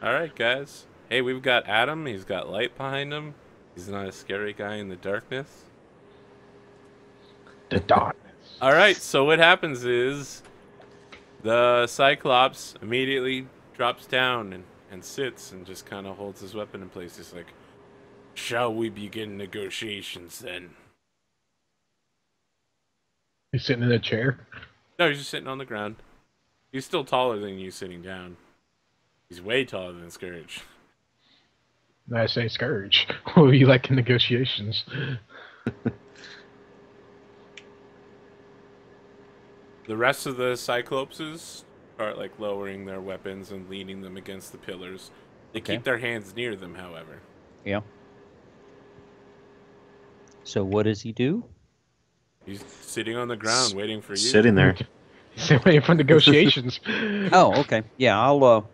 All right, guys. Hey, we've got Adam. He's got light behind him. He's not a scary guy in the darkness. The darkness. All right, so what happens is the Cyclops immediately drops down and sits and just kind of holds his weapon in place. He's like, "Shall we begin negotiations then?" He's sitting in a chair. No, he's just sitting on the ground. He's still taller than you sitting down. He's way taller than Scourge. And I say Scourge. What you like in negotiations? The rest of the Cyclopses start like lowering their weapons and leaning them against the pillars. They Okay. keep their hands near them, however. Yeah. So what does he do? He's sitting on the ground waiting for you. Sitting there. He's waiting for negotiations. Oh, okay. Yeah, I'll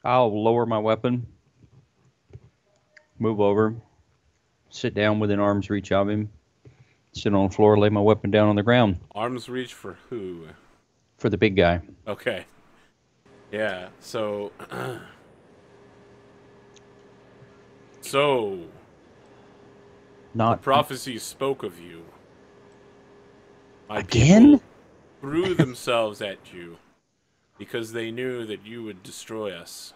lower my weapon, move over, sit down within arm's reach of him, sit on the floor, lay my weapon down on the ground Arms reach for who? for the big guy. Okay. Yeah, so the Not prophecy spoke of you. My again? people threw themselves at you because they knew that you would destroy us.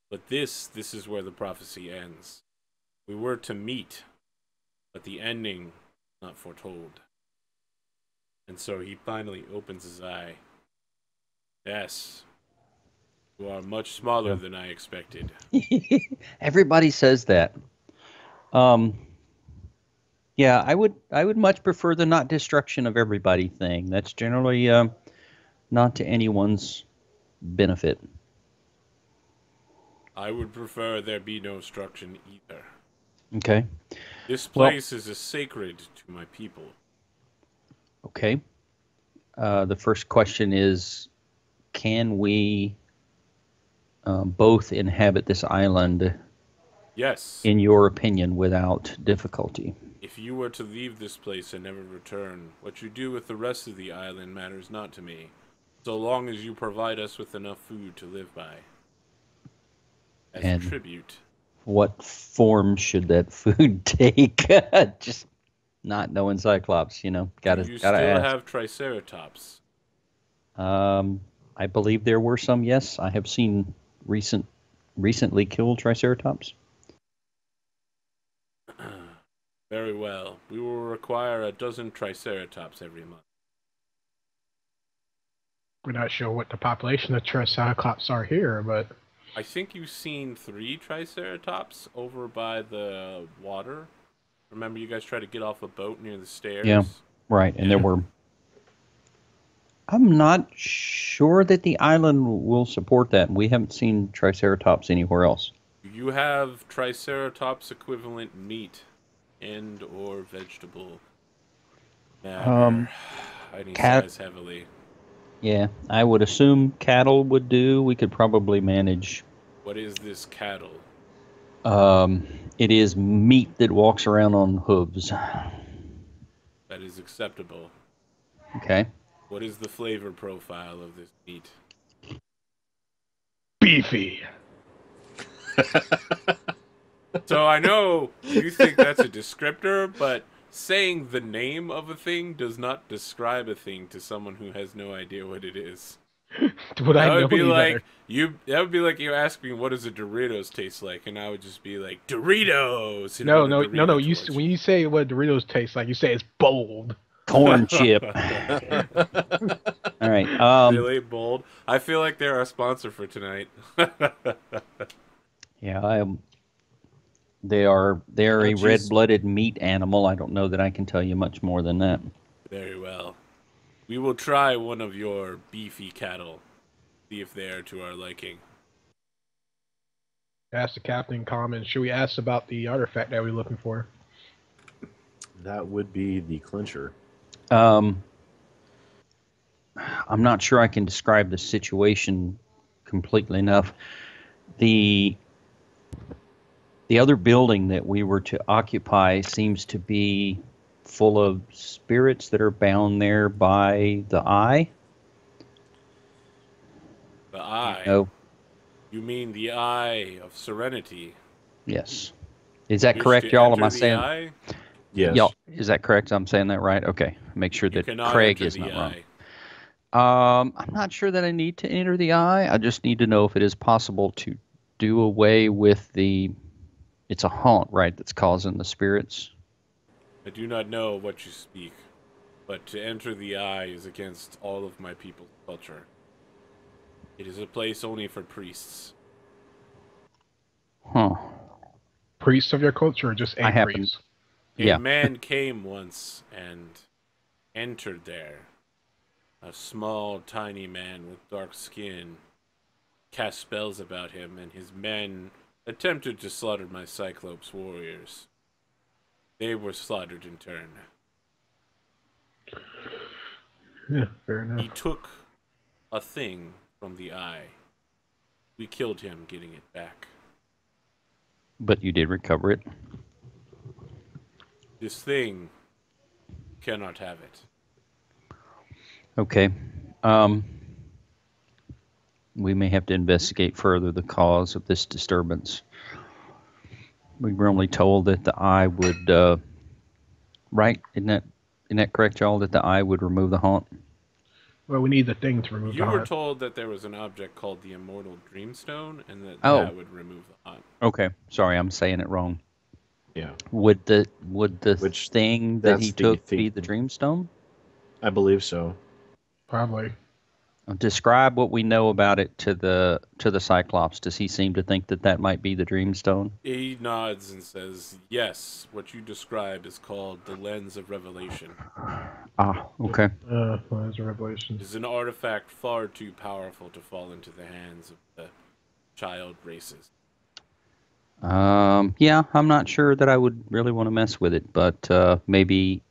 But this is where the prophecy ends. We were to meet, but the ending not foretold. And so he finally opens his eye. Yes, you are much smaller than I expected. Everybody says that. Um, yeah, I would much prefer the not destruction of everybody thing. That's generally not to anyone's benefit. I would prefer there be no destruction either. Okay. This Well, place is a sacred to my people. okay. The first question is, can we both inhabit this island, Yes, in your opinion, without difficulty? if you were to leave this place and never return, what you do with the rest of the island matters not to me, so long as you provide us with enough food to live by. As a And tribute. what form should that food take? Just not knowing Cyclops, Do gotta you gotta still ask. have Triceratops? I believe there were some. Yes, I have seen recently killed Triceratops. Very well. We will require a dozen Triceratops every month. We're not sure what the population of Triceratops are here, but I think you've seen 3 Triceratops over by the water. Remember you guys tried to get off a boat near the Yeah, stairs? right. And there Yeah. were. I'm not sure that the island will support that. We haven't seen Triceratops anywhere else. You have Triceratops equivalent meat and or vegetable matter. Um, Any cat. size heavily. Yeah, I would assume cattle would do. We could probably manage. What is this cattle? Um, it is meat that walks around on hooves. That is acceptable. Okay. What is the flavor profile of this meat? beefy. So I know you think that's a descriptor, but saying the name of a thing does not describe a thing to someone who has no idea what it is. Would I That know would be any like better? that would be like you ask me what does a Doritos taste like, and I would just be like Doritos. And No, hold a no, no, no. Dorito torch. When you say what Doritos taste like, you say it's bold. Corn chip. All right. Really bold. I feel like they're our sponsor for tonight. Yeah, I am. They're a Don't you red-blooded meat animal. I don't know that I can tell you much more than that. Very well. We will try one of your beefy cattle. See if they are to our liking. Ask the captain in common. Should we ask about the artifact that we're looking for? That would be the clincher. Um, I'm not sure I can describe the situation completely enough. The other building that we were to occupy seems to be full of spirits that are bound there by the eye. The eye. You know, You mean the Eye of Serenity? Yes. Is that Wish correct, to y'all? Am enter I the saying? Eye? Yes. Y'all, is that correct? I'm saying that right? Okay. Make sure You that cannot Craig enter is the not wrong. Eye. I'm not sure that I need to enter the eye. I just need to know if it is possible to do away with the. It's a haunt, right? That's causing the spirits. I do not know what you speak, but to enter the Eye is against all of my people's culture. It is a place only for priests. Huh. Priests of your culture, or just I a happen. priest? A Yeah. man came once and entered there. A small, tiny man with dark skin cast spells about him, and his men attempted to slaughter my Cyclops warriors. They were slaughtered in turn. Yeah, fair enough. He took a thing from the Eye. We killed him getting it back. But you did recover it. This thing cannot have it. Okay. We may have to investigate further the cause of this disturbance. We were only told that the eye would, right? Isn't that correct, y'all? That the eye would remove the haunt. Well, we need the thing to remove the You were haunt. told that there was an object called the Immortal Dreamstone, and that Oh. that would remove the haunt. Okay. Sorry, I'm saying it wrong. Yeah. Would the Which thing that he that's the took thing. be the Dreamstone? I believe so. Probably. Describe what we know about it to the Cyclops. Does he seem to think that that might be the Dreamstone? He nods and says, yes, what you describe is called the Lens of Revelation. Ah, okay. Well, there's a revelation. It is an artifact far too powerful to fall into the hands of the child races. Yeah, I'm not sure that I would really want to mess with it, but maybe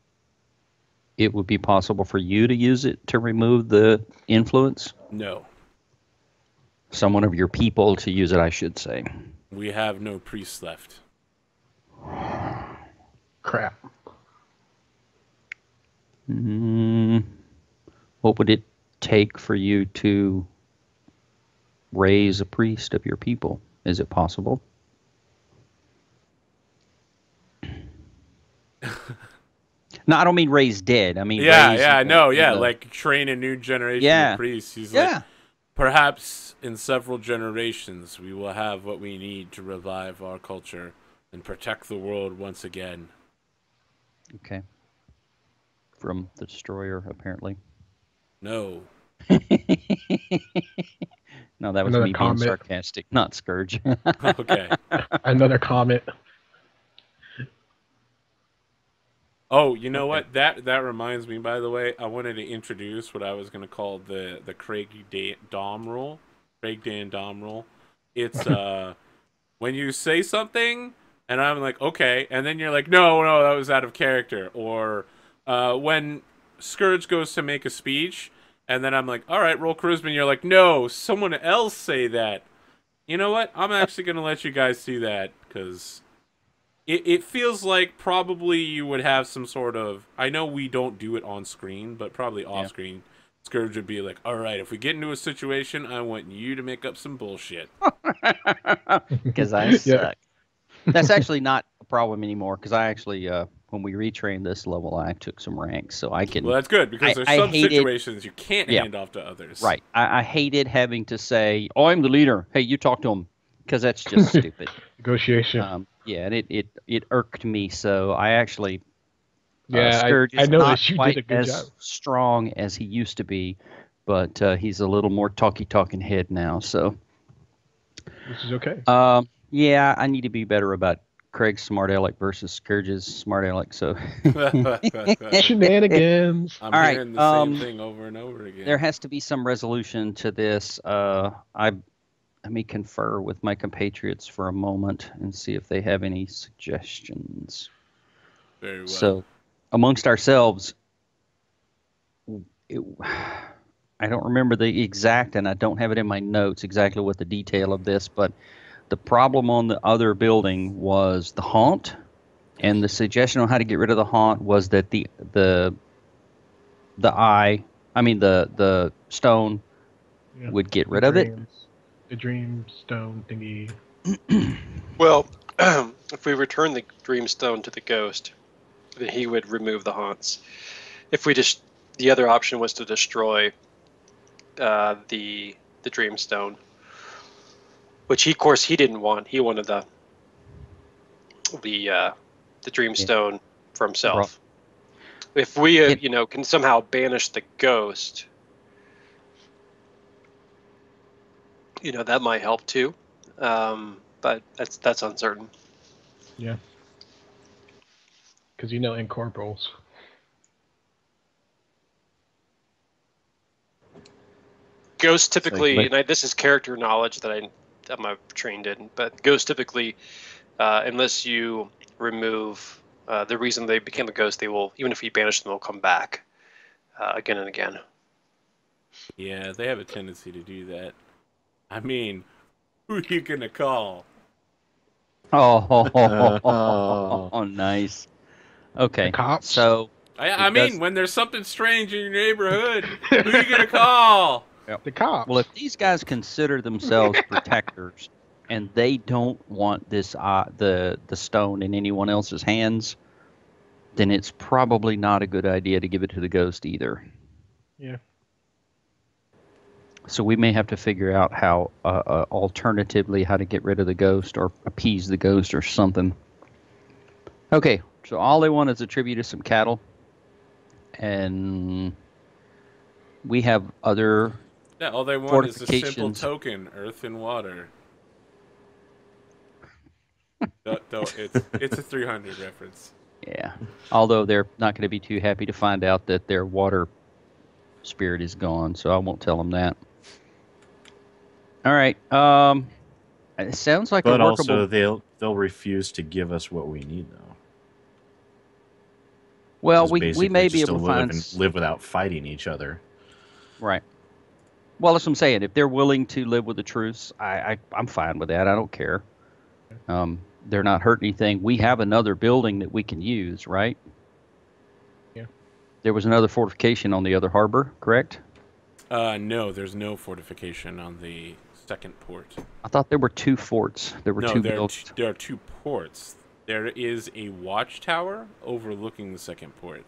it would be possible for you to use it to remove the influence. No, Someone of your people to use it, I should say. we have no priests left. Crap. What would it take for you to raise a priest of your people? Is it possible? No, I don't mean raise dead. I mean raise. Like train a new generation Yeah. of priests. He's Yeah. like, perhaps in several generations we will have what we need to revive our culture and protect the world once again. Okay. From the destroyer, apparently. No. No, that was Another me comment. being sarcastic, not Scourge. Okay. Another comment. Oh, you know what? That reminds me, by the way, I wanted to introduce what I was going to call the Craig Dom rule. Craig Dan Dom rule. It's when you say something and I'm like, okay, and then you're like, no, that was out of character. Or when Scourge goes to make a speech and then I'm like, all right, roll charisma, and you're like, no, someone else say that. You know what? I'm actually going to let you guys see that because it feels like probably you would have some sort of... I know we don't do it on screen, but probably off screen. Scourge would be like, all right, if we get into a situation, I want you to make up some bullshit. Because I suck. That's actually not a problem anymore because I actually, when we retrained this level, I took some ranks, so I can... Well, that's good because there's some situations you can't hand off to others. Right. I hated having to say, oh, I'm the leader. Hey, you talk to him. Because that's just stupid. Negotiation. Yeah, and it irked me. So I actually, Scourge is I not noticed you quite did a good as job. strong as he used to be, but he's a little more talking head now. So, Which is okay. yeah, I need to be better about Craig's smart aleck versus Scourge's smart aleck. So, Shenanigans. I'm hearing the same thing over and over again. There has to be some resolution to this. Let me confer with my compatriots for a moment and see if they have any suggestions. Very well. So, amongst ourselves, I don't remember the exact, and I don't have it in my notes exactly what the detail of this, but the problem on the other building was the haunt, and the suggestion on how to get rid of the haunt was that the stone would get rid of it. The Dreamstone thingy. Well, if we return the Dreamstone to the ghost, then he would remove the haunts. If we just, the other option was to destroy the Dreamstone, which of course he didn't want. He wanted the Dreamstone for himself. If we can somehow banish the ghost, that might help too. But that's uncertain. Yeah. Because incorporals. Ghosts typically, and this is character knowledge that I'm trained in, but ghosts typically, unless you remove the reason they became a ghost, they will, even if you banish them, they'll come back again and again. Yeah, they have a tendency to do that. I mean, who are you gonna call? Oh, nice. Okay, The cops? so I mean, when there's something strange in your neighborhood, who are you gonna call? The cops. Well, if these guys consider themselves protectors and they don't want this the stone in anyone else's hands, then it's probably not a good idea to give it to the ghost either. Yeah. So we may have to figure out how, alternatively, how to get rid of the ghost or appease the ghost or something. Okay, so all they want is a tribute to some cattle, and we have other. Yeah, all they want is a simple token, earth and water. It's a 300 reference. Yeah, although they're not going to be too happy to find out that their water spirit is gone, so I won't tell them that. All right. It sounds like but a workable... also they'll refuse to give us what we need, though. Well, we may be able to live without fighting each other. Right. Well, that's what I'm saying. If they're willing to live with the truce, I'm fine with that. I don't care. They're not hurting anything. We have another building that we can use, right? Yeah. There was another fortification on the other harbor, correct? No, there's no fortification on the second port. I thought there were two forts. There were two buildings. There are two ports. There is a watchtower overlooking the second port.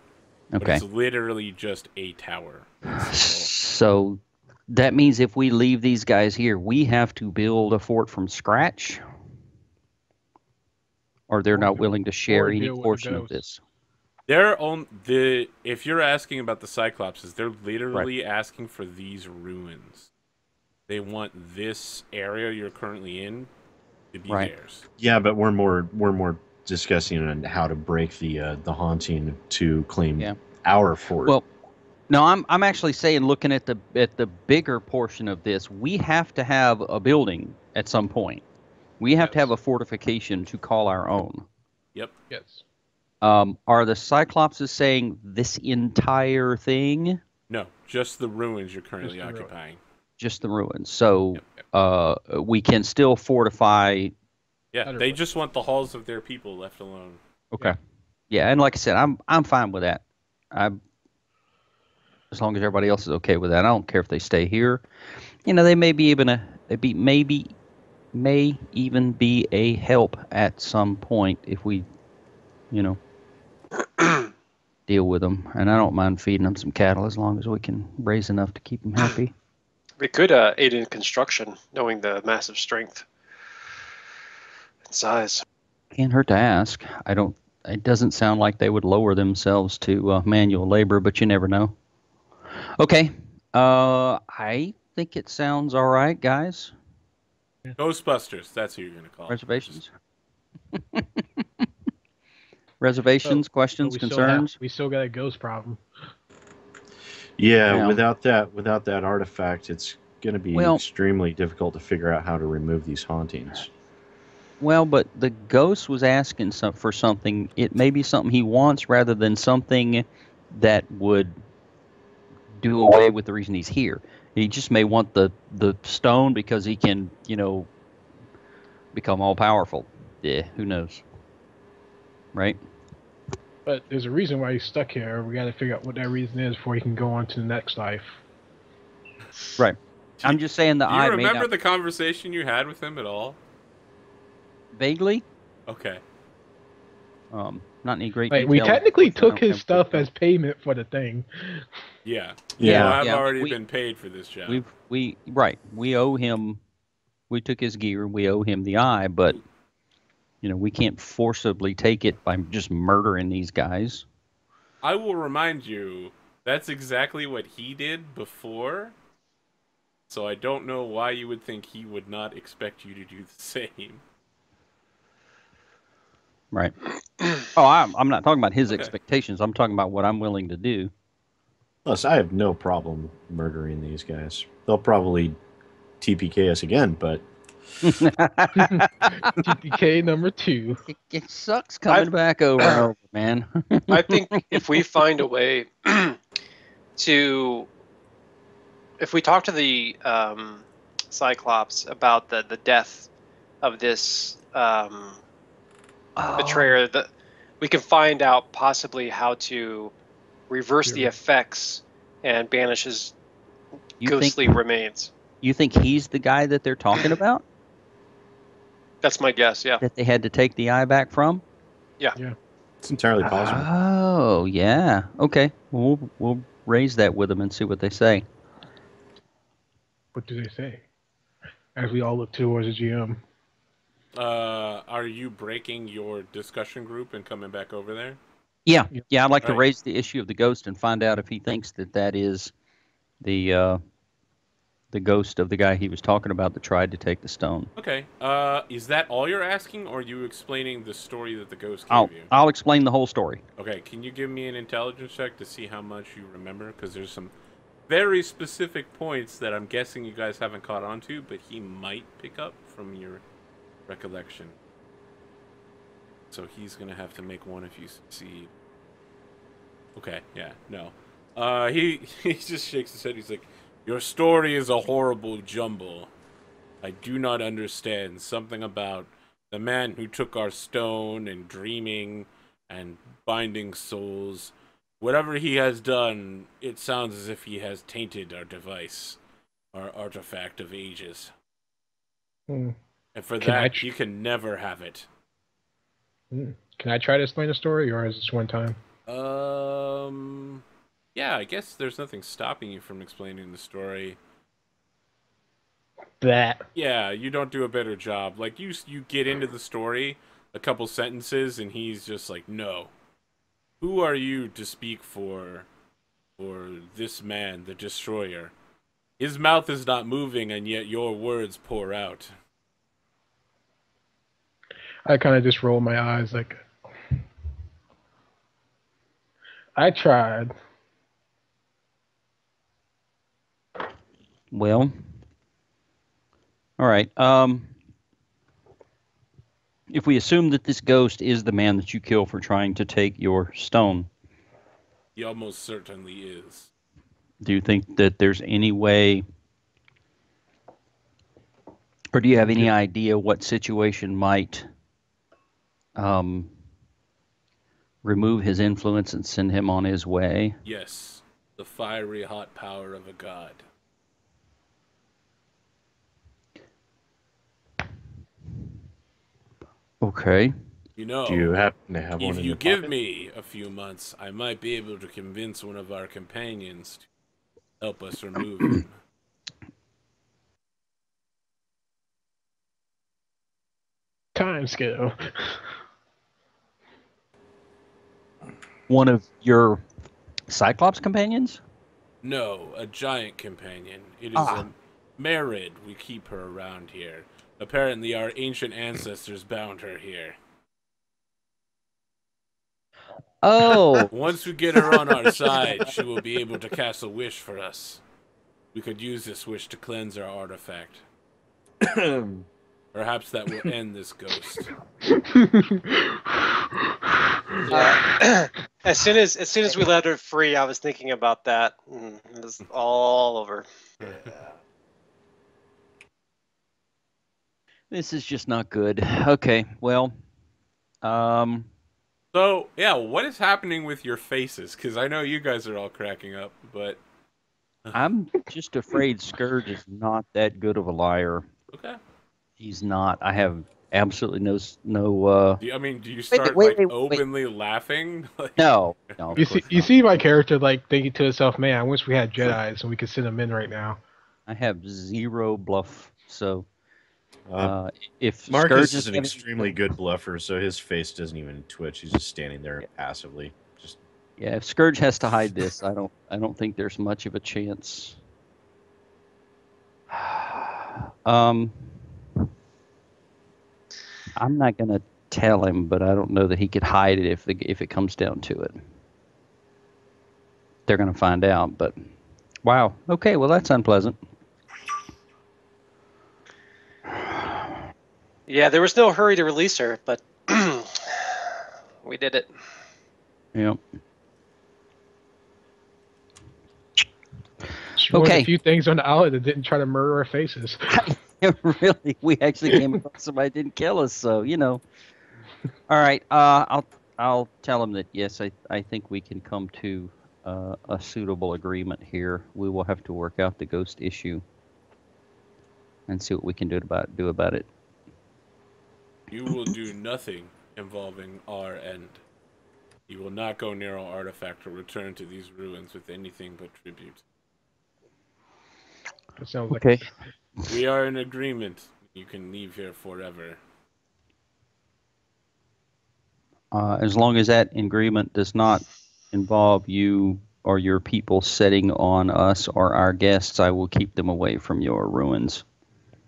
Okay. But it's literally just a tower. So that means if we leave these guys here, we have to build a fort from scratch? Or they're not willing to share any portion of this? If you're asking about the Cyclopses, they're literally asking for these ruins. They want this area you're currently in to be theirs. Yeah, but we're more discussing on how to break the haunting to claim our fort. Well, no, I'm actually saying, looking at the bigger portion of this, we have to have a building at some point. We have to have a fortification to call our own. Yep. Yes. Are the Cyclopses saying this entire thing? No, just the ruins you're currently occupying. Just the ruins. So we can still fortify. Yeah, they just want the halls of their people left alone. Okay. Yeah, and like I said, I'm fine with that. As long as everybody else is okay with that, I don't care if they stay here. They may be may even be a help at some point if we, deal with them. And I don't mind feeding them some cattle as long as we can raise enough to keep them happy. We could aid in construction, knowing the massive strength and size. Can't hurt to ask. It doesn't sound like they would lower themselves to manual labor, but you never know. Okay. I think it sounds all right, guys. Ghostbusters, that's who you're going to call. Reservations? Reservations, questions, concerns? We still got a ghost problem. Yeah, without that artifact, it's going to be extremely difficult to figure out how to remove these hauntings. Well, but the ghost was asking for something. It may be something he wants rather than something that would do away with the reason he's here. He just may want the stone because he can, become all powerful. Yeah, who knows? Right? But there's a reason why he's stuck here. We got to figure out what that reason is before he can go on to the next life. Right. I'm just saying the Do you eye remember may not... the conversation you had with him at all? Vaguely. Okay. Not any great Like, detail. we technically of course, I took don't his have stuff good as payment for the thing. Yeah. Yeah. I've Yeah, already we- been paid for this job. We owe him. We took his gear. We owe him the eye, but we can't forcibly take it by just murdering these guys. I will remind you, that's exactly what he did before. So I don't know why you would think he would not expect you to do the same. Right. Oh, I'm not talking about his Okay. expectations. I'm talking about what I'm willing to do. Plus, I have no problem murdering these guys. They'll probably TPK us again, but TPK number 2. It sucks coming back over and over, man. I think if we find a way if we talk to the Cyclops about the death of this betrayer, that we can find out possibly how to reverse the effects and banish his ghostly remains. You think he's the guy that they're talking about? That's my guess, yeah. That they had to take the eye back from? Yeah. it's entirely possible. Oh, yeah. Okay. We'll raise that with them and see what they say. What do they say? As we all look towards the GM. Are you breaking your discussion group and coming back over there? Yeah. I'd like to Right. raise the issue of the ghost and find out if he thinks that is the ghost of the guy he was talking about that tried to take the stone. Okay. Is that all you're asking, or are you explaining the story that the ghost gave you? I'll explain the whole story. Okay, can you give me an intelligence check to see how much you remember? Because there's some very specific points that I'm guessing you guys haven't caught on to, but he might pick up from your recollection. So he's going to have to make one if you succeed. Okay, yeah, no. He just shakes his head. He's like, your story is a horrible jumble. I do not understand. Something about the man who took our stone and dreaming and binding souls. Whatever he has done, it sounds as if he has tainted our device, our artifact of ages. Mm. And for that, you can never have it. Can I try to explain the story, or is this one time? Yeah, I guess there's nothing stopping you from explaining the story. That. Yeah, you don't do a better job. Like, you get into the story, a couple sentences, and he's just like, no. Who are you to speak for this man, the Destroyer? His mouth is not moving, and yet your words pour out. I kind of just roll my eyes like, I tried. Well, all right. If we assume that this ghost is the man that you kill for trying to take your stone, He almost certainly is. do you think that there's any way, or do you have any idea what situation might remove his influence and send him on his way? Yes, the fiery hot power of a god. Okay. You know, Do you happen to have one if in you your give pocket? me a few months, I might be able to convince one of our companions to help us remove him. Time scale. One of your Cyclops companions? No, a giant companion. It is a Merid. We keep her around here. Apparently our ancient ancestors bound her here. Oh. Once we get her on our side, she will be able to cast a wish for us. We could use this wish to cleanse our artifact. Perhaps that will end this ghost. As soon as we let her free, I was thinking about that. It was all over. This is just not good. Okay, well, So, yeah, what is happening with your faces? Because I know you guys are all cracking up, but... I'm just afraid Scourge is not that good of a liar. Okay. He's not. I have absolutely no. Do you start openly laughing? No. You see my character like thinking to himself, "Man, I wish we had Jedi's and we could send them in right now." I have zero bluff. So if Marcus Scourge is an extremely good bluffer, so his face doesn't even twitch. He's just standing there passively. Yeah, if Scourge has to hide this, I don't think there's much of a chance. I'm not gonna tell him, but I don't know that he could hide it if it comes down to it. They're gonna find out, but wow. Okay, well that's unpleasant. Yeah, there was no hurry to release her, but we did it. Yep. She was a few things on the island that didn't try to murder our faces. Really, we actually came across somebody that didn't kill us, so you know. All right, I'll tell him that yes, I think we can come to a suitable agreement here. We will have to work out the ghost issue and see what we can do about it. You will do nothing involving our end. You will not go near our artifact or return to these ruins with anything but tribute. That sounds okay. We are in agreement. You can leave here forever. As long as that agreement does not involve you or your people setting on us or our guests, I will keep them away from your ruins.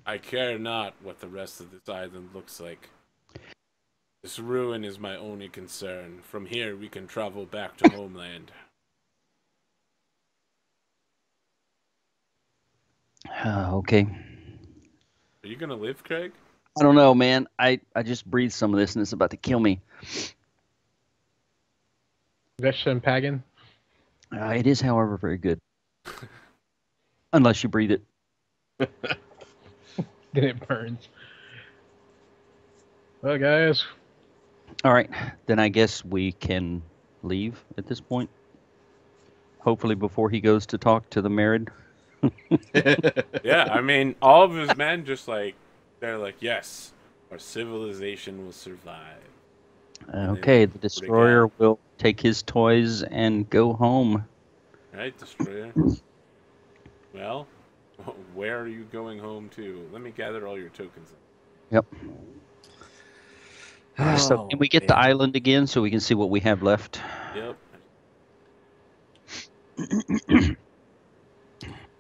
I care not what the rest of this island looks like. This ruin is my only concern. From here, we can travel back to homeland. Okay. Are you gonna live, Craig? I don't know, man. I just breathed some of this and it's about to kill me. That's Pagan. It is, however, very good. Unless you breathe it. Then it burns. Well, guys. All right. Then I guess we can leave at this point. Hopefully before he goes to talk to the married. Yeah, I mean, all of his men they're like, yes, our civilization will survive. Okay, the destroyer will take his toys and go home. Right, destroyer. Well, where are you going home to? Let me gather all your tokens. Yep. So can we get the island again so we can see what we have left? Yep.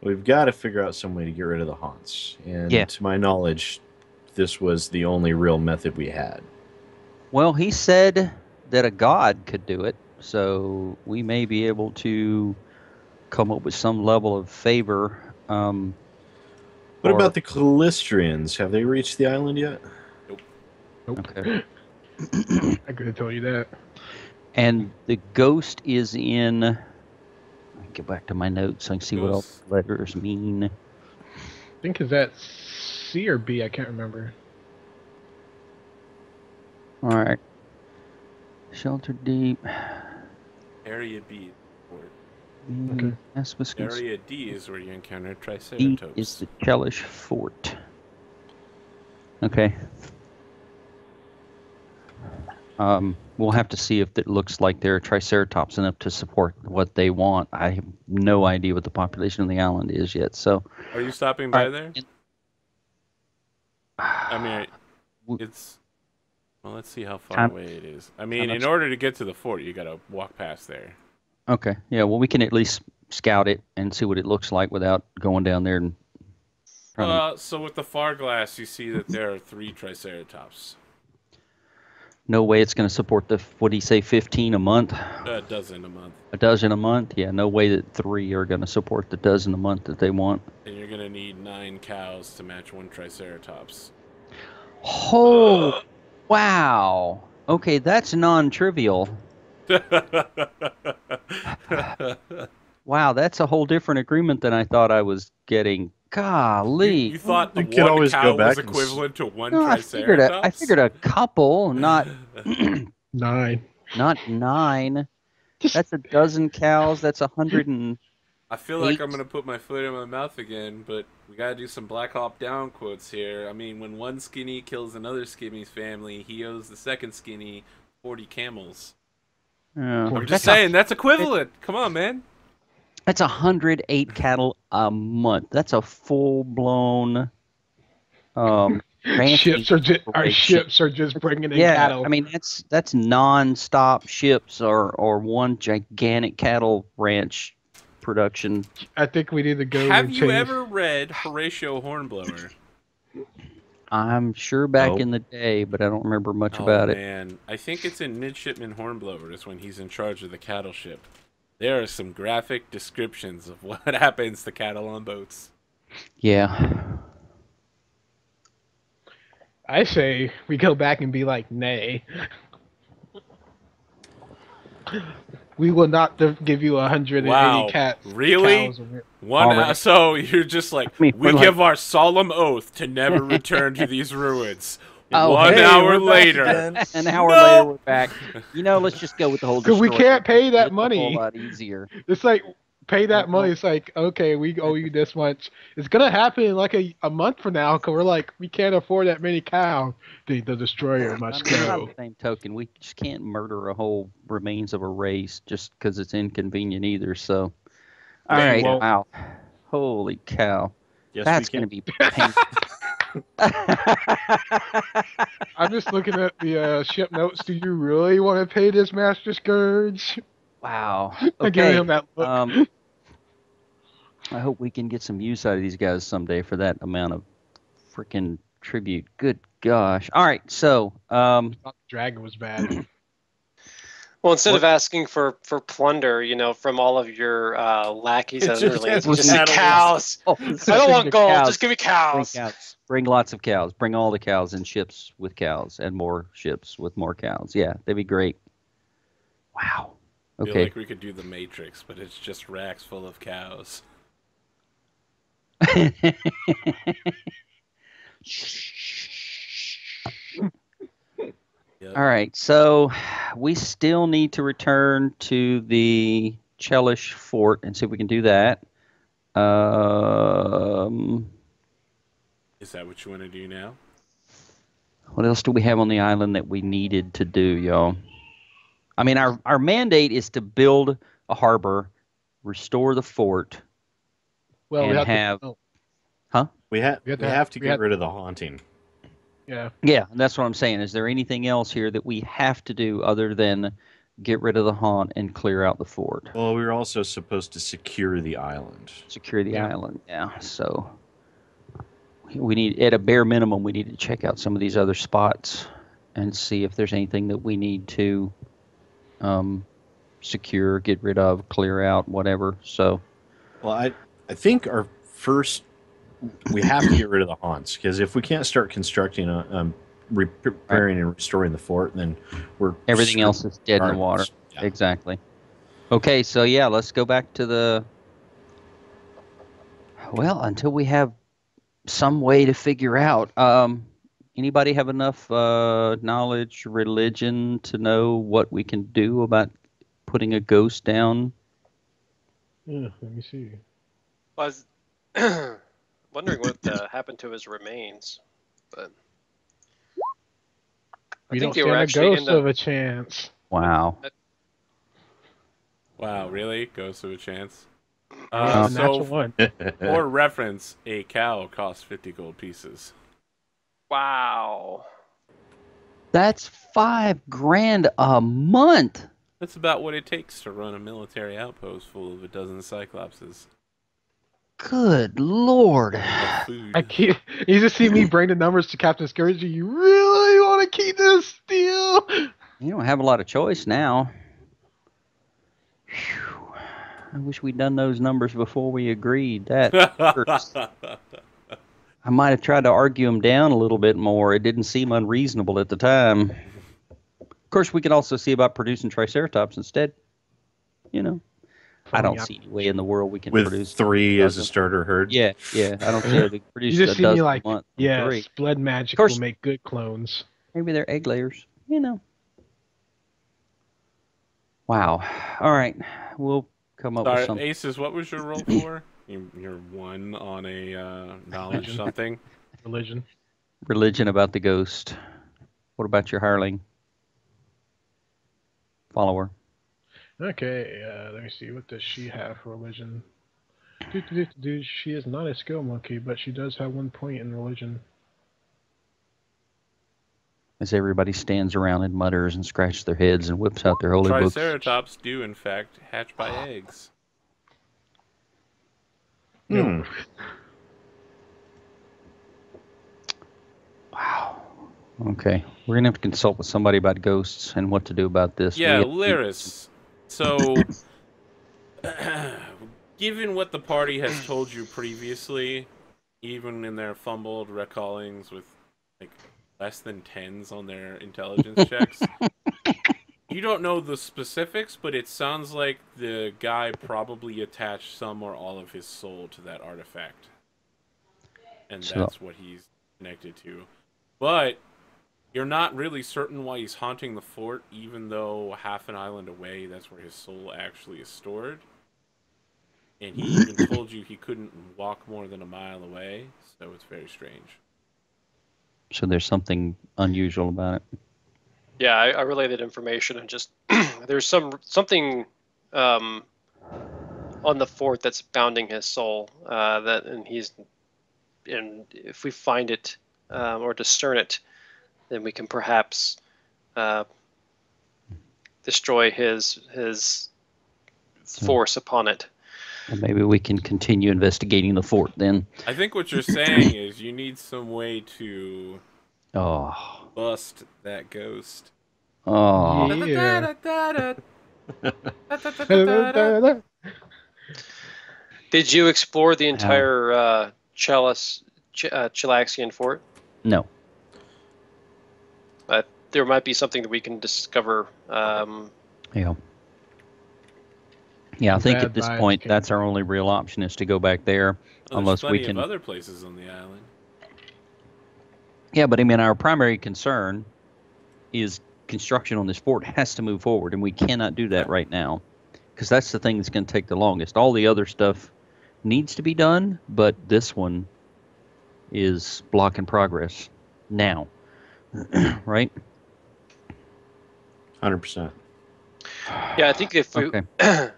We've got to figure out some way to get rid of the haunts. And to my knowledge, this was the only real method we had. Well, he said that a god could do it, so we may be able to come up with some level of favor. What about the Callistrians? Have they reached the island yet? Nope. Okay. I could have told you that. And the ghost is in... Let me get back to my notes so I can see what all the letters mean. I think is that C or B? I can't remember. All right. Shelter deep. Area B. Okay. Area D is where you encounter Triceratops. D is the Hellish Fort. Okay. We'll have to see if it looks like there are Triceratops enough to support what they want. I have no idea what the population of the island is yet. So, are you stopping by there? I mean, it's... Well, let's see how far away it is. I mean, in order to get to the fort, you got to walk past there. Okay. Yeah, well, we can at least scout it and see what it looks like without going down there and... So with the far glass, you see that there are 3 Triceratops. No way it's going to support the, what do you say, 15 a month? A dozen a month. A dozen a month? Yeah, no way that 3 are going to support the dozen a month that they want. And you're going to need 9 cows to match 1 Triceratops. Oh, wow. Okay, that's non-trivial. Wow, that's a whole different agreement than I thought I was getting. Golly. You thought the one cow was equivalent to 1 Triceratops? I figured a couple, not 9. Not 9. That's a dozen cows. That's 100 and I feel like I'm gonna put my foot in my mouth again, but we gotta do some Black Hawk Down quotes here. I mean, when one skinny kills another skinny's family, he owes the second skinny 40 camels. I'm just saying, that's equivalent. Come on, man. That's 108 cattle a month. That's a full-blown ships are just bringing in cattle. I mean, that's non-stop ships or one gigantic cattle ranch production. I think we need to go. Have you ever read Horatio Hornblower? I'm sure back in the day, but I don't remember much about it. Man, I think it's in Midshipman Hornblower is when he's in charge of the cattle ship. There are some graphic descriptions of what happens to cattle on boats. Yeah. I say we go back and be like, nay. We will not give you 180 cats. Really? So you're just like, we give our solemn oath to never return to these ruins. 1 hour later. An hour later, we're back. Let's just go with the whole. Because we can't pay that money. A whole lot easier. It's like, pay that money. It's like, okay, we owe you this much. It's going to happen in like a month from now because we're like, we can't afford that many cows. The destroyer must go. By the same token, we just can't murder a whole remains of a race just because it's inconvenient either. So, all right, wow. Holy cow. Yes, that's going to be painful. I'm just looking at the ship notes. Do you really want to pay this Master Scourge? Wow. Okay. Give him that look. I hope we can get some use out of these guys someday for that amount of freaking tribute. Good gosh. All right, so dragon was bad. Well, instead of asking for plunder, from all of your lackeys and underlings, just say cows. I don't want gold. Cows. Just give me cows. Bring lots of cows. Bring all the cows in ships with cows and more ships with more cows. Yeah, that'd be great. Wow. Okay. I feel like we could do the Matrix, but it's just racks full of cows. All right, so we still need to return to the Chelish Fort and see if we can do that. Is that what you want to do now? What else do we have on the island that we needed to do, y'all? I mean, our mandate is to build a harbor, restore the fort, and we have to get rid of the haunting. Yeah. Yeah, that's what I'm saying. Is there anything else here that we have to do other than get rid of the haunt and clear out the fort? Well, we were also supposed to secure the island. Secure the island, yeah. So we need, at a bare minimum, we need to check out some of these other spots and see if there's anything that we need to secure, get rid of, clear out, whatever. So, well, I think our first, we have to get rid of the haunts, because if we can't start constructing repairing and restoring the fort, then everything else is dead in the water. Yeah. Exactly. Okay, so yeah, let's go back to the, well, until we have some way to figure out. Anybody have enough knowledge, religion to know what we can do about putting a ghost down? Yeah, let me see. I was wondering what happened to his remains, but we don't stand a ghost of a chance. Wow. Wow, really? Ghost of a chance? So, for reference, a cow costs 50 gold pieces. Wow. That's $5,000 a month. That's about what it takes to run a military outpost full of a dozen Cyclopses. Good Lord. You just see me bring the numbers to Captain Scourge. You really want to keep this deal? You don't have a lot of choice now. Whew. I wish we'd done those numbers before we agreed. That hurts. I might have tried to argue them down a little bit more. It didn't seem unreasonable at the time. Of course, we could also see about producing Triceratops instead. I don't see any way in the world we can produce 3 as a starter herd. Yeah. I don't see how we produce you just a dozen see me like, a month. yes, blood magic will make good clones. Maybe they're egg layers. Wow. All right. We'll come up with Sorry, something. Aces, what was your roll for? You're 1 on a knowledge Religion. something. Religion. Religion about the ghost. What about your hireling? Follower. Okay, let me see. What does she have for religion? She is not a skill monkey, but she does have 1 point in religion. As everybody stands around and mutters and scratches their heads and whips out their holy books. Triceratops do, in fact, hatch by eggs. Yep. Wow. Okay. We're going to have to consult with somebody about ghosts and what to do about this. Yeah, Lyris. So, given what the party has told you previously, even in their fumbled recallings with like less than 10s on their intelligence checks, you don't know the specifics, but it sounds like the guy probably attached some or all of his soul to that artifact. And that's what he's connected to. But you're not really certain why he's haunting the fort, even though half an island away, that's where his soul actually is stored. And he even told you he couldn't walk more than a mile away, so it's very strange. So there's something unusual about it. Yeah, I relayed that information, and just there's something on the fort that's bounding his soul. And if we find it or discern it, then we can perhaps destroy his force upon it. Well, maybe we can continue investigating the fort then. I think what you're saying is you need some way to bust that ghost. Oh. Yeah. Did you explore the entire Chilaxian fort? No. There might be something that we can discover. Yeah, I think at this point that's our only real option is to go back there, Well, unless we can. Of other places on the island. Yeah, but I mean, our primary concern is construction on this fort has to move forward, and we cannot do that right now, because that's the thing that's going to take the longest. All the other stuff needs to be done, but this one is blocking progress now, right? 100%. Yeah, I think if we, Okay. I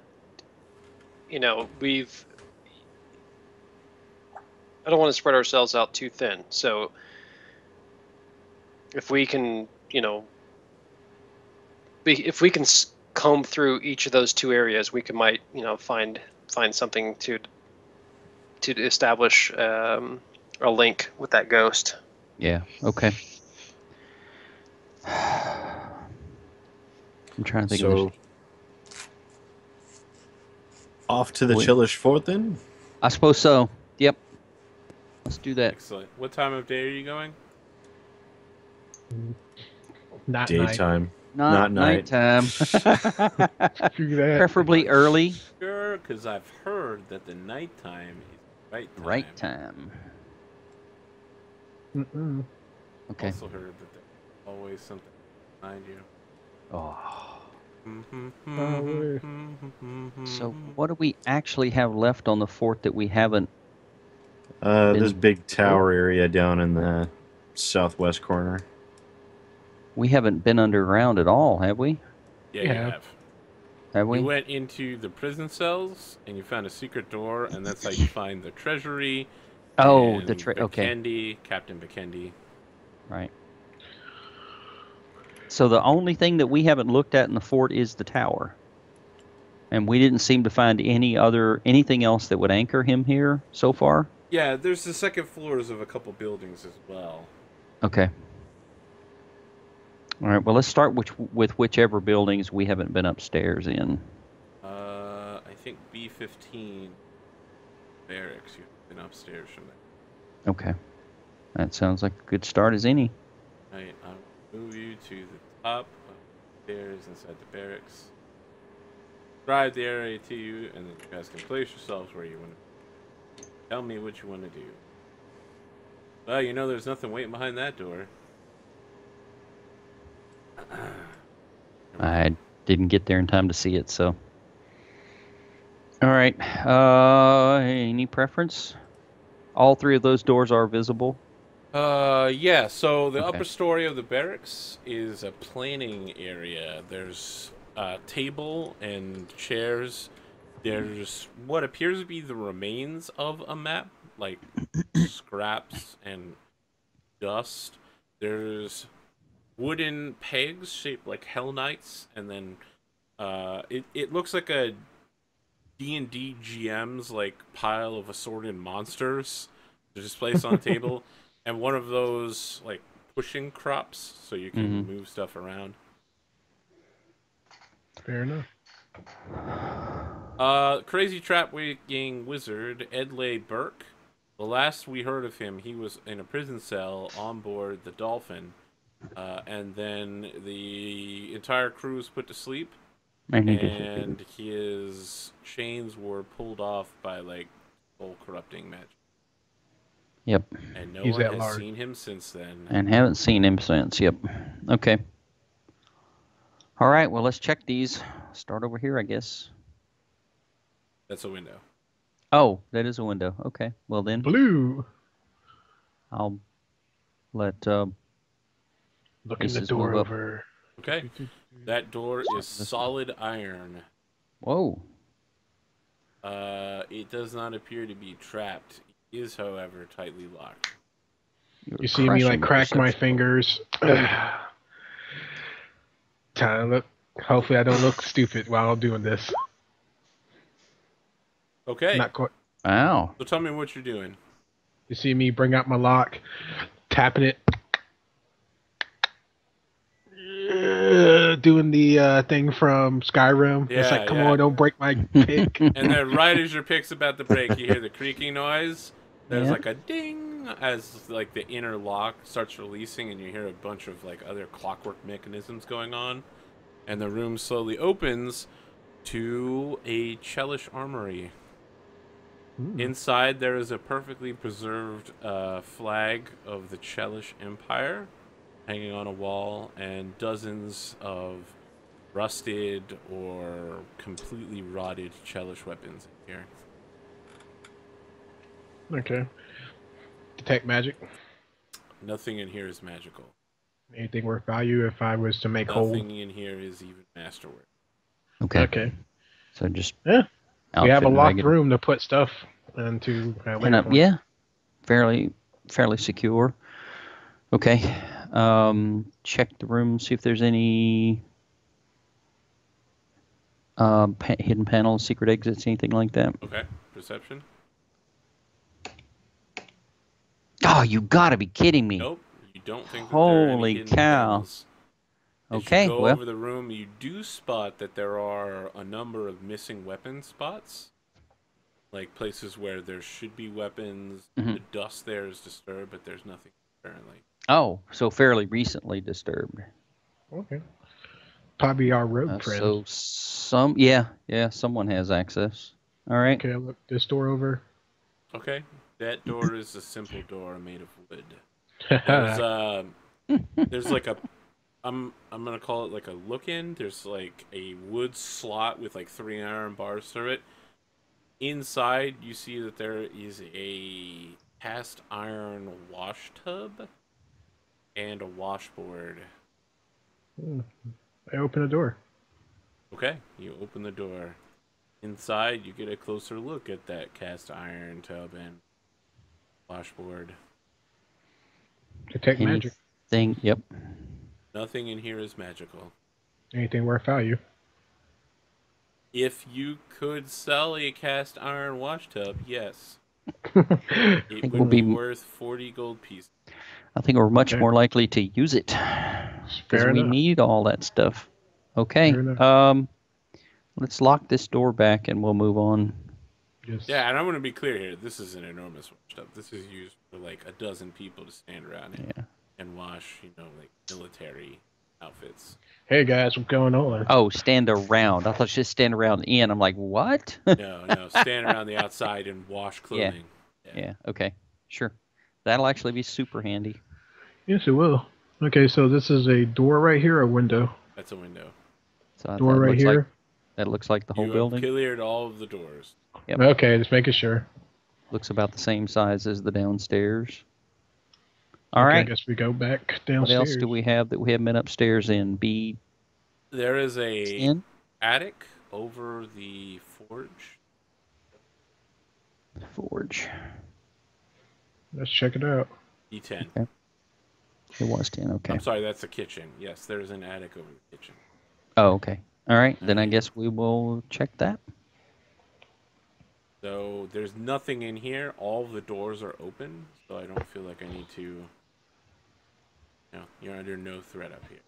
don't want to spread ourselves out too thin. So if we can, if we can comb through each of those 2 areas, we might, find something to establish a link with that ghost. Yeah. Okay. I'm trying to think of this. Off to the Chillish Fort then? I suppose so. Yep. Let's do that. Excellent. What time of day are you going? Not daytime. Not nighttime. Preferably early. Sure, because I've heard that the nighttime is right time. Mm-mm. Okay. Also heard that there's always something behind you. So what do we actually have left on the fort that we haven't? This big tower area down in the southwest corner. We haven't been underground at all, have we? Yeah, you have. Have we? You went into the prison cells and you found a secret door, and that's how you find the treasury. Oh, and okay. Captain Bikendi. Right. So the only thing that we haven't looked at in the fort is the tower. And we didn't seem to find anything else that would anchor him here so far? Yeah, there's the second floors of a couple buildings as well. Okay. All right, well, let's start with whichever buildings we haven't been upstairs in. I think B-15 barracks. You've been upstairs from there. Okay. That sounds like a good start as any. Right, I'll move you to the top of the stairs inside the barracks. Describe the area to you, and then you guys can place yourselves where you want to. Tell me what you want to do. Well, there's nothing waiting behind that door. I didn't get there in time to see it, so. All right. Any preference? All three of those doors are visible. Yeah, so the Okay. upper story of the barracks is a planning area. There's a table and chairs. There's what appears to be the remains of a map, like scraps and dust. There's wooden pegs shaped like Hell Knights, and then it looks like a D&D GM's like pile of assorted monsters to just place on the table, and one of those like pushing crops so you can move stuff around. Fair enough. Crazy trap winging wizard Edley Burke. The last we heard of him, he was in a prison cell on board the Dolphin, and then the entire crew was put to sleep, and his chains were pulled off by like soul corrupting magic. Yep. And no He's one that has large. seen him since then. And haven't seen him since. Yep. Okay. All right. Well, let's check these. Start over here, I guess. That's a window. Oh, that is a window. Okay. Well then, Blue. I'll let Look in the Mrs. door move up. over. Okay. That door is solid iron. Whoa. It does not appear to be trapped. It is, however, tightly locked. You see me like crack my fingers. Time to look. Hopefully I don't look stupid while I'm doing this. Okay. Not quite. Wow. So tell me what you're doing. You see me bring out my lock, tapping it, doing the thing from Skyrim. It's like, come on, don't break my pick. And then right as your pick's about to break, you hear the creaking noise. There's Yeah. like a ding as like the inner lock starts releasing, and you hear a bunch of like other clockwork mechanisms going on, and the room slowly opens to a Chelish armory. Inside there is a perfectly preserved flag of the Chelish Empire hanging on a wall, and dozens of rusted or completely rotted Chelish weapons in here. Okay. Detect magic. Nothing in here is magical. Anything worth value if I was to make whole? Nothing in here is even masterwork. Okay. Okay. So just Yeah. We have a outfit locked regular. room to put stuff into. And yeah, fairly secure. Okay. Check the room, see if there's any hidden panels, secret exits, anything like that. Okay, perception? Oh, you gotta be kidding me. Nope, you don't think that there are any Holy hidden cow. panels. As Okay, you go well. over the room, you do spot that there are a number of missing weapon spots. Like places where there should be weapons. The dust there is disturbed, but there's nothing apparently. Oh, so fairly recently disturbed. Okay. Probably our road friend. So someone has access. All right. Okay, I'll look this door over. Okay, that door is a simple door made of wood. There's like a I'm gonna call it like a look-in. There's like a wood slot with like 3 iron bars through it. Inside, you see that there is a cast iron wash tub and a washboard. I open the door. Okay, you open the door. Inside, you get a closer look at that cast iron tub and washboard. Detect magic. Yep. Nothing in here is magical. Anything worth value. If you could sell a cast iron wash tub, yes. It we'll would be be- worth 40 gold pieces. I think we're much Okay. more likely to use it because Fair we enough. need all that stuff. Okay. Fair enough. Let's lock this door back and we'll move on. Just, Yeah, and I'm going to be clear here. This is an enormous wash tub. This is used for like a dozen people to stand around it and wash, like military outfits. Hey guys, what's going on? Oh, stand around. I thought just stand around in. I'm like, what? No, stand around the outside and wash clothing. Yeah. Okay. Sure. That'll actually be super handy. Yes, it will. Okay, so this is a door right here, or window? That's a window. So Door that right looks here. like That looks like the whole You building. have cleared all of the doors. Yep. Okay, just making sure. Looks about the same size as the downstairs. All Okay, right. I guess we go back downstairs. What else do we have that we haven't been upstairs in? B10? There is a attic over the forge. Forge. Let's check it out. D10. Okay. It was 10, okay. I'm sorry, that's the kitchen. Yes, there's an attic over the kitchen. Oh, okay. All right, then I guess we will check that. So there's nothing in here. All the doors are open, so I don't feel like I need to... No, you're under no threat up here.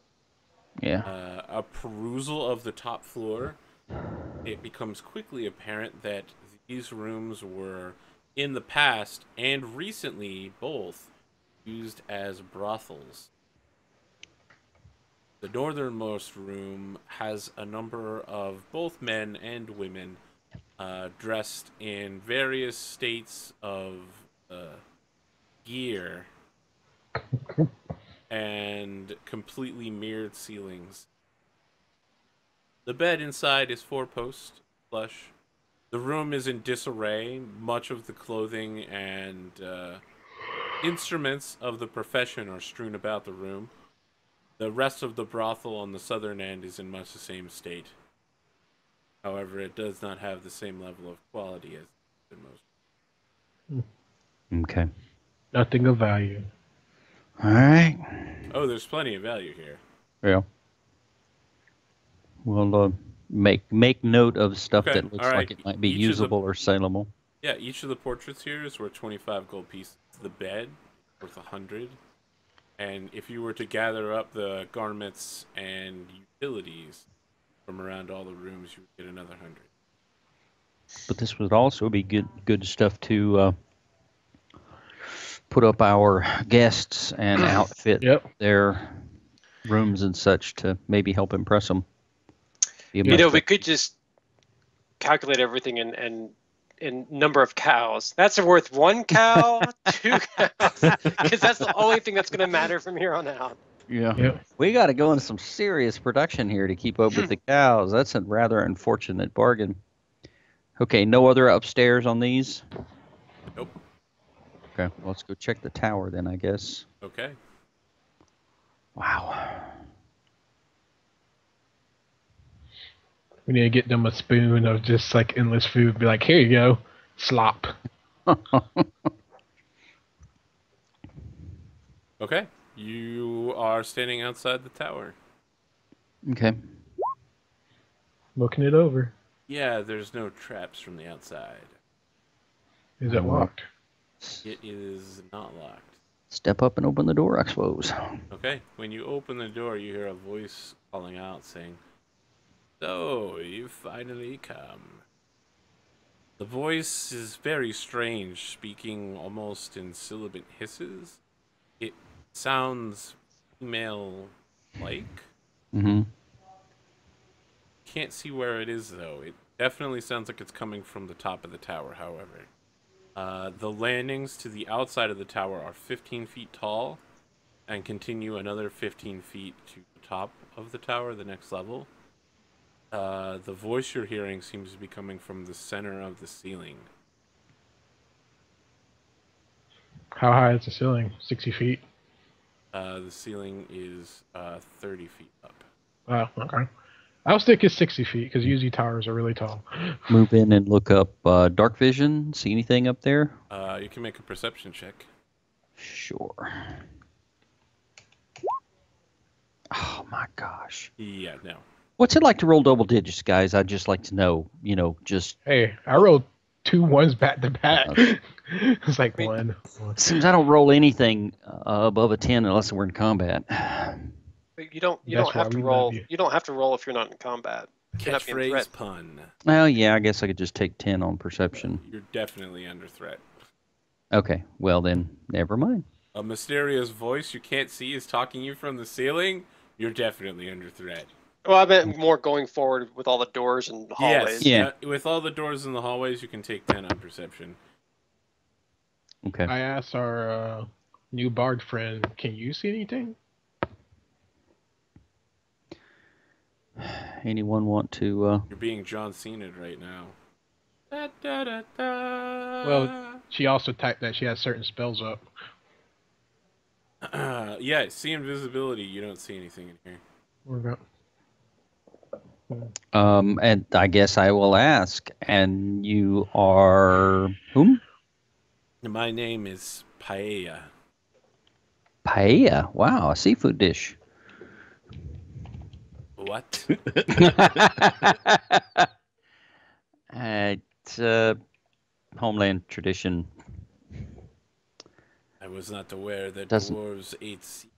Yeah. A perusal of the top floor, it becomes quickly apparent that these rooms were, in the past and recently, both used as brothels. The northernmost room has a number of both men and women dressed in various states of gear and completely mirrored ceilings. The bed inside is 4-post flush. The room is in disarray. Much of the clothing and instruments of the profession are strewn about the room. The rest of the brothel on the southern end is in much the same state. However, it does not have the same level of quality as the most. Okay. Nothing of value. All right. Oh, there's plenty of value here. Yeah. We'll make note of stuff Okay, that looks all right. like it might be Each of the- usable or saleable. Yeah, each of the portraits here is worth 25 gold pieces. The bed, worth 100. And if you were to gather up the garments and utilities from around all the rooms, you would get another 100. But this would also be good stuff to put up our guests and outfit their rooms and such to maybe help impress them. We could just calculate everything in number of cows. That's worth 1 cow, 2 cows, because that's the only thing that's going to matter from here on out. Yeah. Yep. We got to go into some serious production here to keep up with the cows. That's a rather unfortunate bargain. Okay, no other upstairs on these? Nope. Okay, well, let's go check the tower then, I guess. Okay. Wow. We need to get them a spoon of just like endless food. Be like, here you go, slop. Okay. You are standing outside the tower. Okay. Looking it over. Yeah, there's no traps from the outside. Is it locked? It is not locked. Step up and open the door, I suppose. Okay. When you open the door, you hear a voice calling out saying, "So, you've finally come." The voice is very strange, speaking almost in sibilant hisses. It sounds female-like. Mm-hmm. Can't see where it is, though. It definitely sounds like it's coming from the top of the tower, however. The landings to the outside of the tower are 15 feet tall and continue another 15 feet to the top of the tower, the next level. The voice you're hearing seems to be coming from the center of the ceiling. How high is the ceiling? 60 feet? The ceiling is 30 feet up. Oh, okay. I was thinking 60 feet because usually towers are really tall. Move in and look up dark vision. See anything up there? You can make a perception check. Sure. Oh my gosh. Yeah, no. What's it like to roll double digits, guys? I'd just like to know, just... Hey, I rolled 2 ones back to back. It's like one. Seems I don't roll anything above a 10 unless we're in combat. You don't have to roll. You don't have to roll if you're not in combat. Catchphrase pun. Well, yeah, I guess I could just take 10 on perception. You're definitely under threat. Okay, well then, never mind. A mysterious voice you can't see is talking you from the ceiling. You're definitely under threat. Well, I meant more going forward with all the doors and hallways. Yes, yeah. With all the doors in the hallways, you can take 10 on perception. Okay. I asked our new bard friend, can you see anything? anyone want to? You're being John Cena right now. Da, da, da, da. Well, she also typed that she has certain spells up. Yeah, see invisibility. You don't see anything in here. We're go- And I guess I will ask. And you are whom? My name is Paella. Paella. Wow, a seafood dish. What? It's a homeland tradition. I was not aware that Doesn't- dwarves ate sea.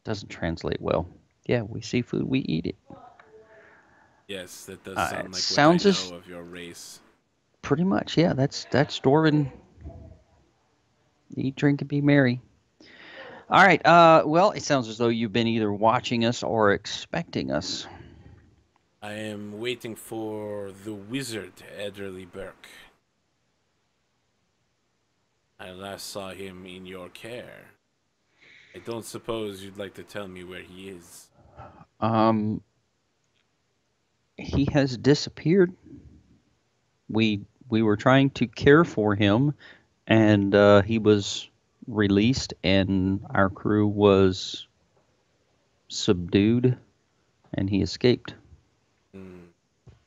Doesn't translate well. Yeah, we seafood, we eat it. Yes, that does It sound like sounds what I as- know of your race. Pretty much, yeah. That's Dwarven. Eat, drink, and be merry. All right. Well, it sounds as though you've been either watching us or expecting us. I am waiting for the wizard, Ederly Burke. I last saw him in your care. I don't suppose you'd like to tell me where he is. He has disappeared. We were trying to care for him, and he was released, and our crew was subdued, and he escaped.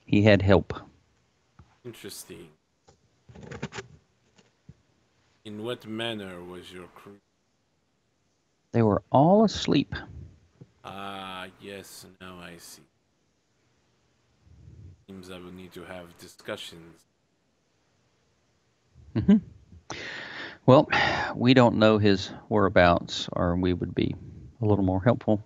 He had help. Interesting. In what manner was your crew? They were all asleep. Ah, yes, now I see. Seems I will need to have discussions. Well, we don't know his whereabouts, or we would be a little more helpful.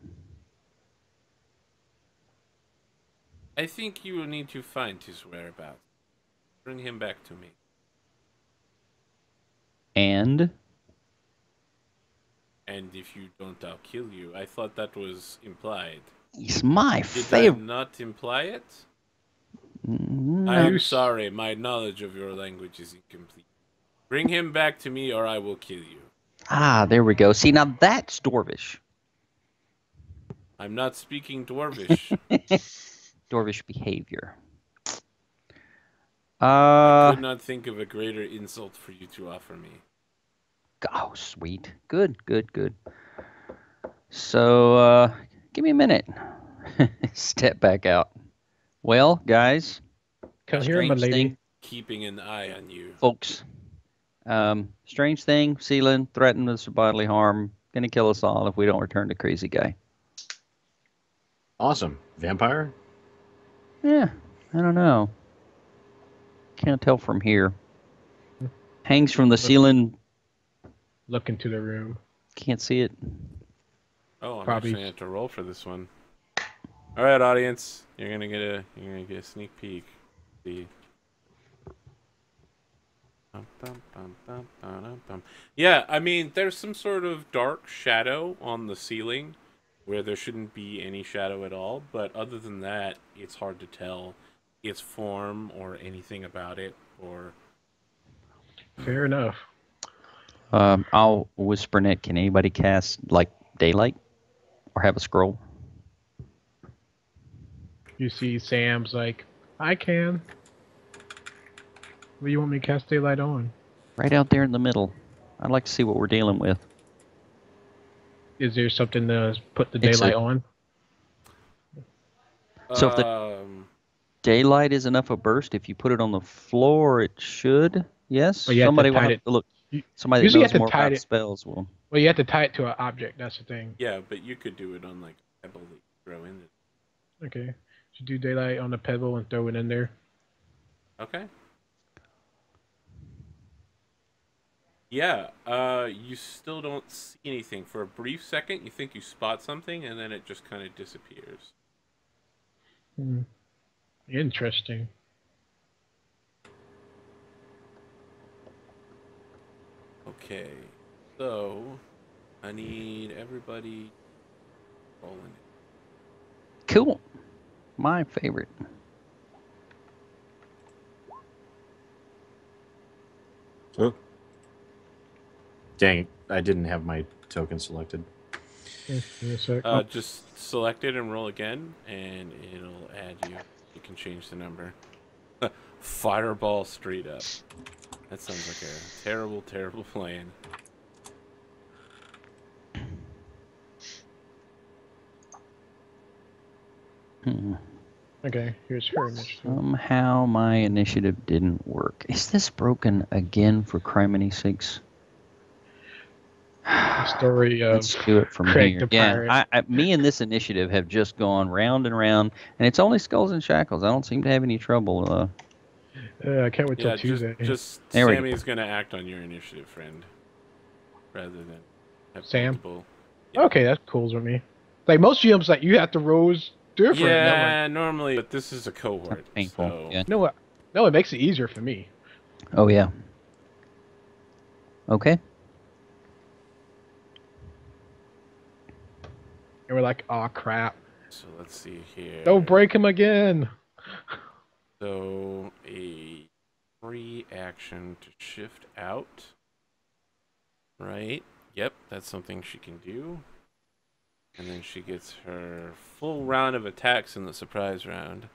I think you will need to find his whereabouts. Bring him back to me. And if you don't, I'll kill you. I thought that was implied. he's my Did I favorite. not imply it? No. I'm sorry, my knowledge of your language is incomplete. Bring him back to me or I will kill you. Ah, there we go. See, now that's Dwarvish. I'm not speaking Dwarvish. Dwarvish behavior. I could not think of a greater insult for you to offer me. Oh, sweet. Good. So, give me a minute. Step back out. Well, guys, Come here, my strange lady. thing, Keeping an eye on you. folks. Strange thing, Sealand threatened us with bodily harm. Gonna kill us all if we don't return to Crazy Guy. Awesome. Vampire? Yeah, I don't know. Can't tell from here. Hangs from the ceiling. Look into the room. Can't see it. Oh, I'm Probably. actually gonna have to roll for this one. All right, audience, you're gonna get a sneak peek. See. Yeah, I mean, there's some sort of dark shadow on the ceiling where there shouldn't be any shadow at all, but other than that, it's hard to tell its form or anything about it. Or Fair enough. I'll whisper in it. Can anybody cast like daylight or have a scroll? You see Sam's like, I can. What do you want me to cast daylight on? Right out there in the middle. I'd like to see what we're dealing with. Is there something to put the It's daylight a- on? So if the daylight is enough a burst, if you put it on the floor, it should. Yes. Well, you have to Somebody will tie have it- to look. you- Somebody that usually you knows have to more tie about it- spells will. Well, you have to tie it to an object. That's the thing. yeah, but you could do it on like a pebble that you throw in it. Okay. So do daylight on the pebble and throw it in there. Okay. Yeah, you still don't see anything. For a brief second, you think you spot something, and then it just kind of disappears. Interesting. Okay, so I need everybody rolling it. Cool. My favorite. Oh. Dang it. I didn't have my token selected. Give me a sec. Just select it and roll again, and it'll add you. You can change the number. Fireball straight up. That sounds like a terrible, terrible plan. Okay, here's her initiative. Somehow my initiative didn't work. Is this broken again for criminy sakes? The story of Let's do it from Craig here. the Yeah, Pirate. me and this initiative have just gone round and round, and it's only Skulls and Shackles. I don't seem to have any trouble. I can't wait till Yeah, Tuesday. just There we go. Sammy's gonna act on your initiative, friend, rather than have Sam? multiple. Okay, that cools with me. Like most GMs, like you have to rolls different. and I'm Yeah, normally, but this is a cohort. Painful. So. Yeah. like, no, it makes it easier for me. Oh yeah. Okay. And we're like, oh crap! So let's see here. Don't break him again. So a free action to shift out. Right. Yep, that's something she can do. And then she gets her full round of attacks in the surprise round.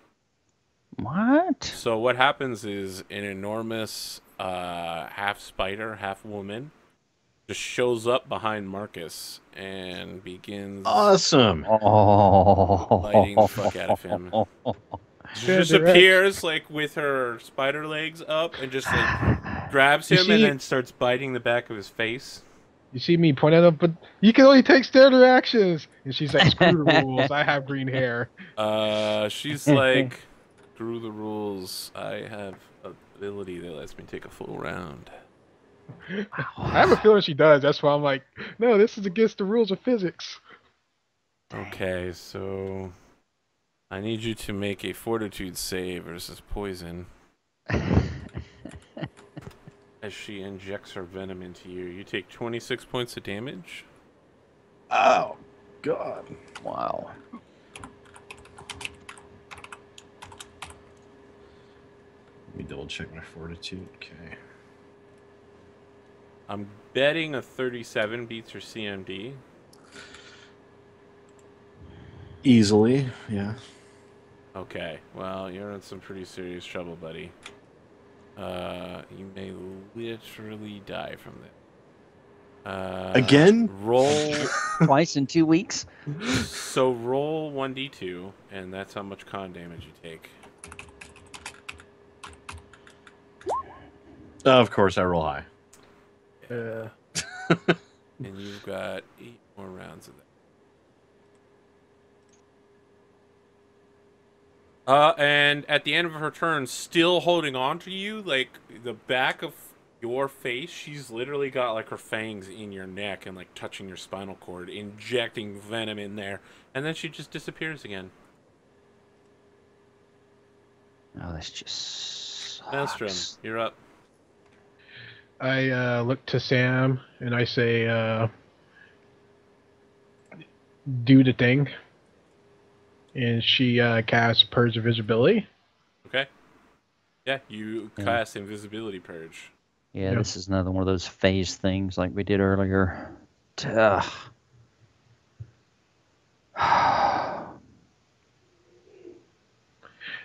What? So what happens is an enormous half spider, half woman just shows up behind Marcus and begins Awesome. biting the fuck out of him. She just Direct. appears like with her spider legs up and just like grabs him and then starts biting the back of his face. You see me point at him, but you can only take standard actions. And she's like, screw the rules. I have green hair. She's like, screw the rules. I have an ability that lets me take a full round. I have a feeling she does. That's why I'm like, no, this is against the rules of physics. Okay, so I need you to make a fortitude save versus poison. As she injects her venom into you, you take 26 points of damage. Oh, God. Wow. Let me double check my fortitude. Okay. I'm betting a 37 beats her CMD. Easily, yeah. Okay, well, you're in some pretty serious trouble, buddy. You may literally die from that. Again? Roll. Twice in 2 weeks? So roll 1d2, and that's how much con damage you take. Of course, I roll high. And you've got 8 more rounds of that. And at the end of her turn, still holding on to you, like the back of your face, she's literally got like her fangs in your neck and like touching your spinal cord, injecting venom in there, and then she just disappears again. Oh, that's just Maelstrom, sucks. you're up. I look to Sam and I say, do the thing. And she casts Purge of Visibility. Okay. Yeah, you cast Invisibility Purge. Yeah, Yeah. this is another one of those phase things like we did earlier. Ugh.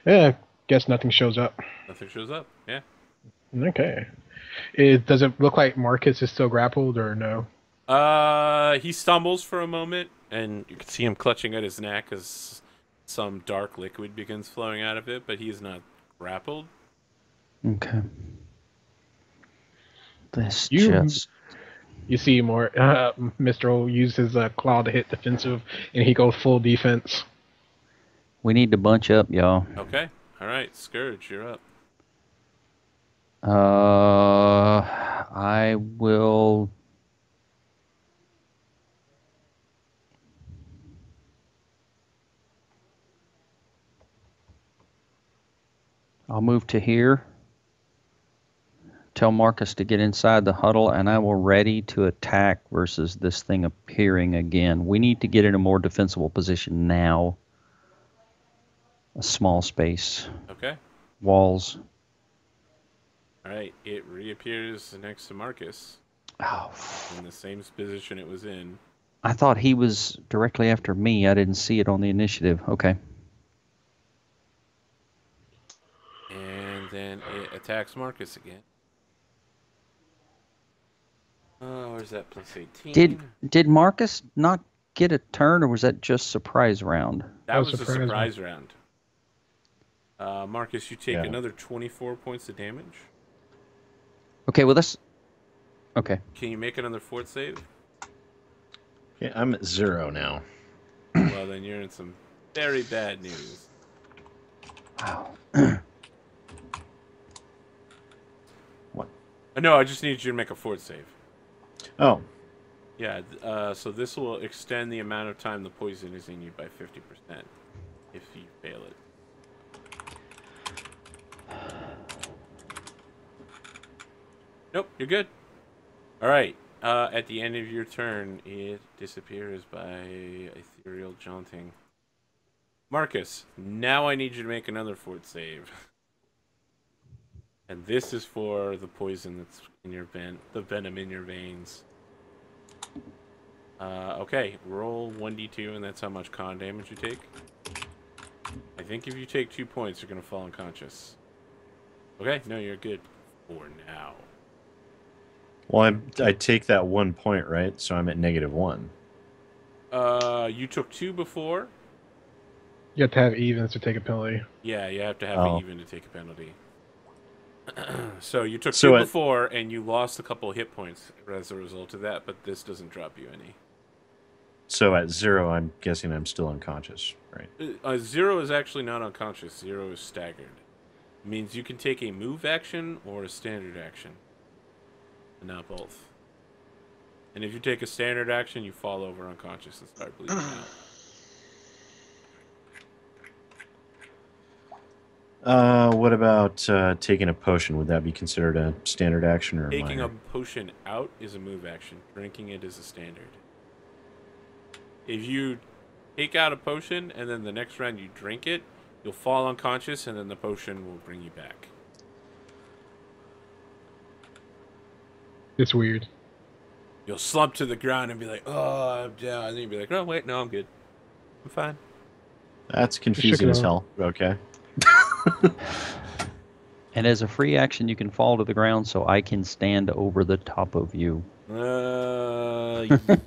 Yeah, guess nothing shows up. Nothing shows up. Yeah. Okay. Does it look like Marcus is still grappled or no? He stumbles for a moment, and you can see him clutching at his neck as some dark liquid begins flowing out of it, but he's not grappled. Okay. This You- just... You see more. Mr. O uses a claw to hit defensive, and he goes full defense. We need to bunch up, y'all. Okay. All right, Scourge, you're up. I will... I'll move to here. Tell Marcus to get inside the huddle, and I will ready to attack versus this thing appearing again. We need to get in a more defensible position now. A small space. Okay. Walls. All right, it reappears next to Marcus Oh, in the same position it was in. I thought he was directly after me. I didn't see it on the initiative. Okay. And then it attacks Marcus again. Where's that? Plus 18. Did Marcus not get a turn, or was that just surprise round? That was a surprise round. Marcus, you take another 24 points of damage. Okay, well that's... Okay. Can you make another fort save? Yeah, I'm at 0 now. Well, then you're in some very bad news. Wow. What? No, I just need you to make a fort save. Oh. Yeah, so this will extend the amount of time the poison is in you by 50% if you fail it. Nope, you're good. All right. At the end of your turn, it disappears by ethereal jaunting. Marcus, now I need you to make another fort save. And this is for the poison that's in your the venom in your veins. Okay, roll 1d2, and that's how much con damage you take. I think if you take 2 points, you're going to fall unconscious. Okay, no, you're good for now. Well, I take that 1 point, right? So I'm at -1. You took 2 before. You have to have evens to take a penalty. Yeah, you have to have an even to take a penalty. So you took 2 before, and you lost a couple of hit points as a result of that, but this doesn't drop you any. So at 0, I'm guessing I'm still unconscious, right? 0 is actually not unconscious. 0 is staggered. It means you can take a move action or a standard action. And not both. And if you take a standard action, you fall over unconscious and start bleeding out. What about taking a potion? Would that be considered a standard action or Taking minor? a potion out is a move action. Drinking it is a standard. If you take out a potion and then the next round you drink it, you'll fall unconscious and then the potion will bring you back. It's weird. You'll slump to the ground and be like, oh, I'm down. And then you'll be like, oh, wait, no, I'm good. I'm fine. That's confusing as hell. Okay. And as a free action, you can fall to the ground, so I can stand over the top of you.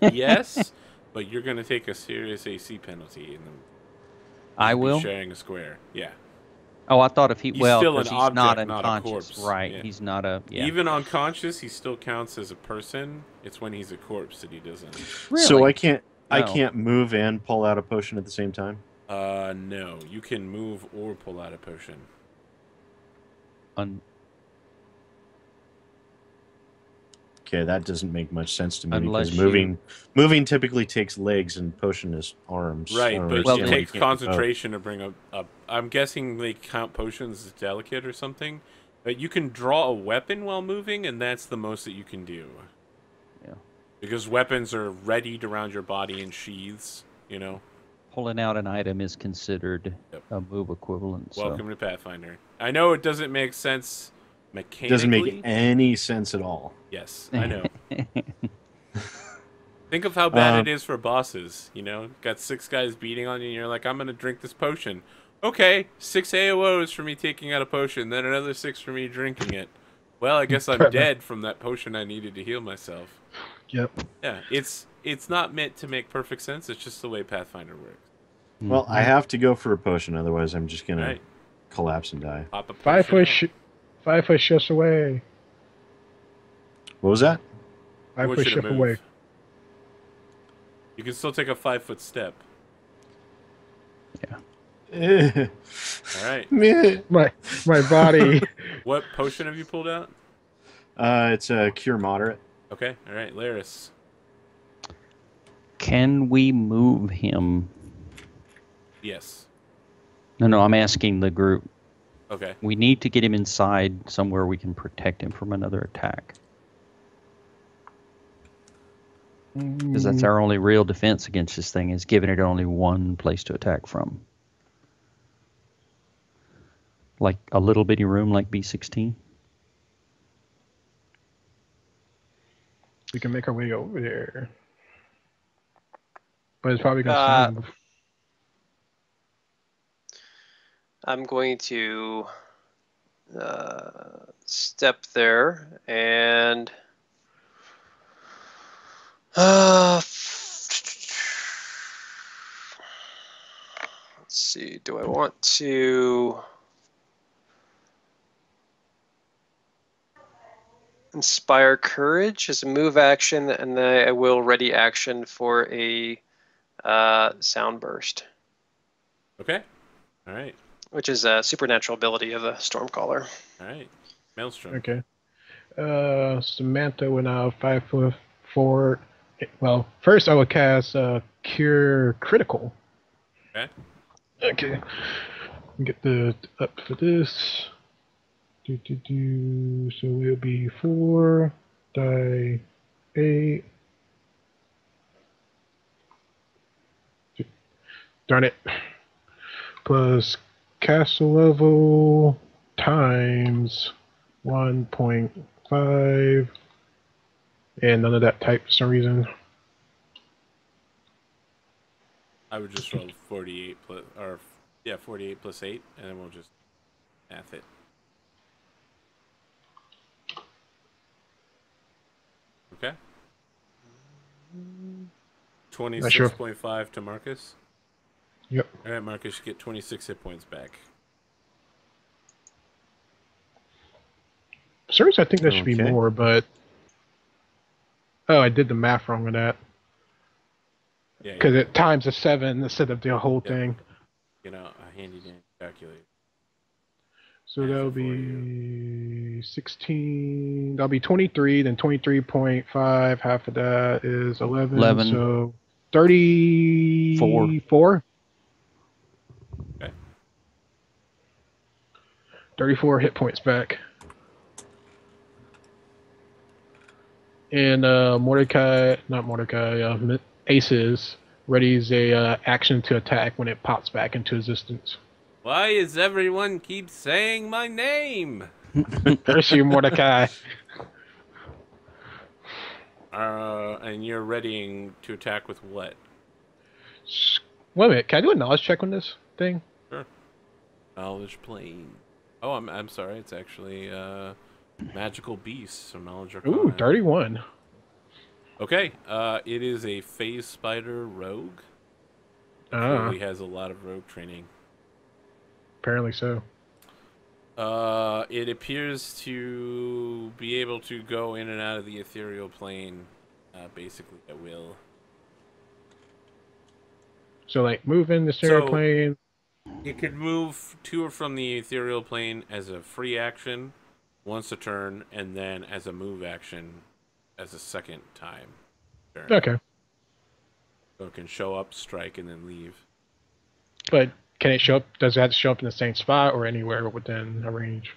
Yes, but you're going to take a serious AC penalty. And I will? Sharing a square, yeah. Oh, I thought if he... He's well, still an he's object, not not a unconscious. corpse. Right, Yeah. he's not a... Yeah. Even unconscious, he still counts as a person. It's when he's a corpse that he doesn't. Really? So I can't No. I can't move and pull out a potion at the same time? No. You can move or pull out a potion. Okay, that doesn't make much sense to me Unless because moving typically takes legs and potion is arms. Right, but Well, it then- takes concentration to bring up. I'm guessing they count potions as delicate or something. But you can draw a weapon while moving, and that's the most that you can do. Yeah. Because weapons are readied around your body in sheaths, you know. Pulling out an item is considered a move equivalent. So. Welcome to Pathfinder. I know it doesn't make sense mechanically. Doesn't make any sense at all. Yes, I know. Think of how bad it is for bosses, you know? Got 6 guys beating on you, and you're like, I'm going to drink this potion. Okay, 6 AOs for me taking out a potion, then another 6 for me drinking it. Well, I guess I'm dead from that potion I needed to heal myself. Yep. Yeah, it's not meant to make perfect sense. It's just the way Pathfinder works. Well, I have to go for a potion, otherwise I'm just going to collapse and die. Pop a 5 potion foot, 5 foot shifts away. What was that? 5 Want foot you to shift move. away. You can still take a 5-foot step. Eh. All right. Meh. My body. What potion have you pulled out? It's a cure moderate. Okay. All right, Laris. Can we move him? Yes. No, I'm asking the group. Okay. We need to get him inside somewhere we can protect him from another attack. Because that's our only real defense against this thing, is giving it only one place to attack from. Like a little bitty room like B16? We can make our way over there. But it's probably going to move. I'm going to step there and let's see. Do I want to inspire courage as a move action, and then I will ready action for a sound burst. Okay. All right. Which is a supernatural ability of a Stormcaller. All right. Maelstrom. Okay. Samantha went out 5 foot forward. Well, first I would cast Cure Critical. Okay. Okay. Get the up for this. So it'll be 4 die 8. Darn it. Plus castle level times 1.5. And none of that type for some reason. I would just roll 48 plus, 48 plus 8, and then we'll just math it. Okay. 26.5 to Marcus. Yep. All right, Marcus, you get 26 hit points back. Seriously, I think that should be Okay. more, but oh, I did the math wrong with that. Yeah. Because it times a 7 instead of the whole thing. You know, a handy dandy calculator. So that'll be 16. That'll be 23. Then 23.5. Half of that is 11. 11. So 34. Okay. 34 hit points back. And Aces readies a action to attack when it pops back into existence. Why is everyone keep saying my name? Curse you, Mordecai. And you're readying to attack with what? Wait a minute, can I do a knowledge check on this thing? Sure. Knowledge plane. Oh, I'm sorry. It's actually magical beasts or knowledge arcana. Ooh, 31. Okay. It is a phase spider rogue. Clearly has a lot of rogue training. Apparently so. It appears to be able to go in and out of the ethereal plane, basically at will. So, like, move in the ethereal plane. It could move to or from the ethereal plane as a free action once a turn, and then as a move action as a second time. Turn. Okay. So it can show up, strike, and then leave. But can it show up? Does it have to show up in the same spot or anywhere within a range?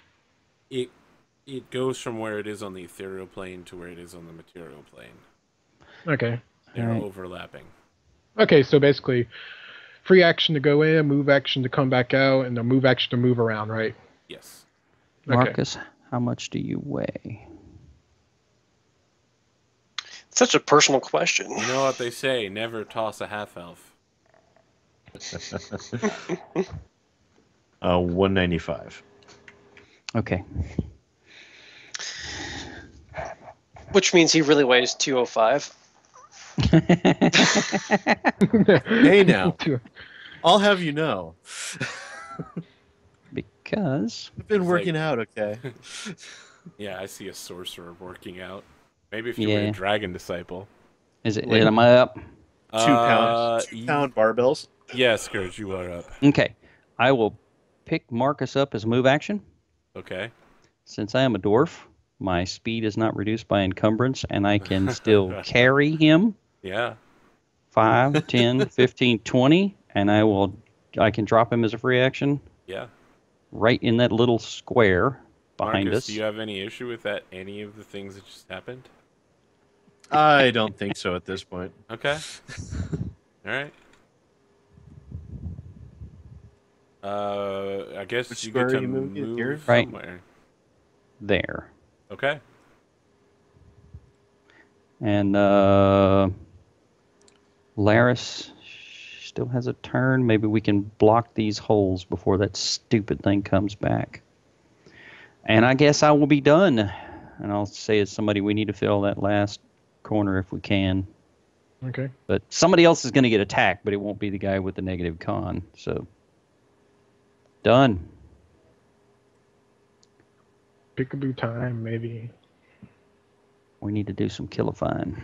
It goes from where it is on the ethereal plane to where it is on the material plane. Okay. They're overlapping. Okay, so basically, free action to go in, move action to come back out, and the move action to move around, right? Yes. Okay. Marcus, how much do you weigh? Such a personal question. You know what they say, never toss a half-elf. 195. Okay. Which means he really weighs 205. Hey now, I'll have you know. Because I've been working out, okay? Yeah, I see a sorcerer working out. Maybe if you were a dragon disciple. is it? Am I up? 2 pound barbells. Yes, Scourge, you are up. Okay. I will pick Marcus up as a move action. Okay. Since I am a dwarf, my speed is not reduced by encumbrance, and I can still carry him. Yeah. 5, 10, 15, 20, and I can drop him as a free action. Yeah. Right in that little square behind Marcus, us. do you have any issue with that? Any of the things that just happened? I don't think so at this point. Okay. All right. I guess Which you get square to you moved it here? move Right. somewhere. There. Okay. And Laris, still has a turn. Maybe we can block these holes before that stupid thing comes back. And I guess I will be done. And I'll say as somebody, we need to fill that last corner if we can. Okay. But somebody else is going to get attacked, but it won't be the guy with the negative con. So, done. Peekaboo time, maybe. We need to do some killifying.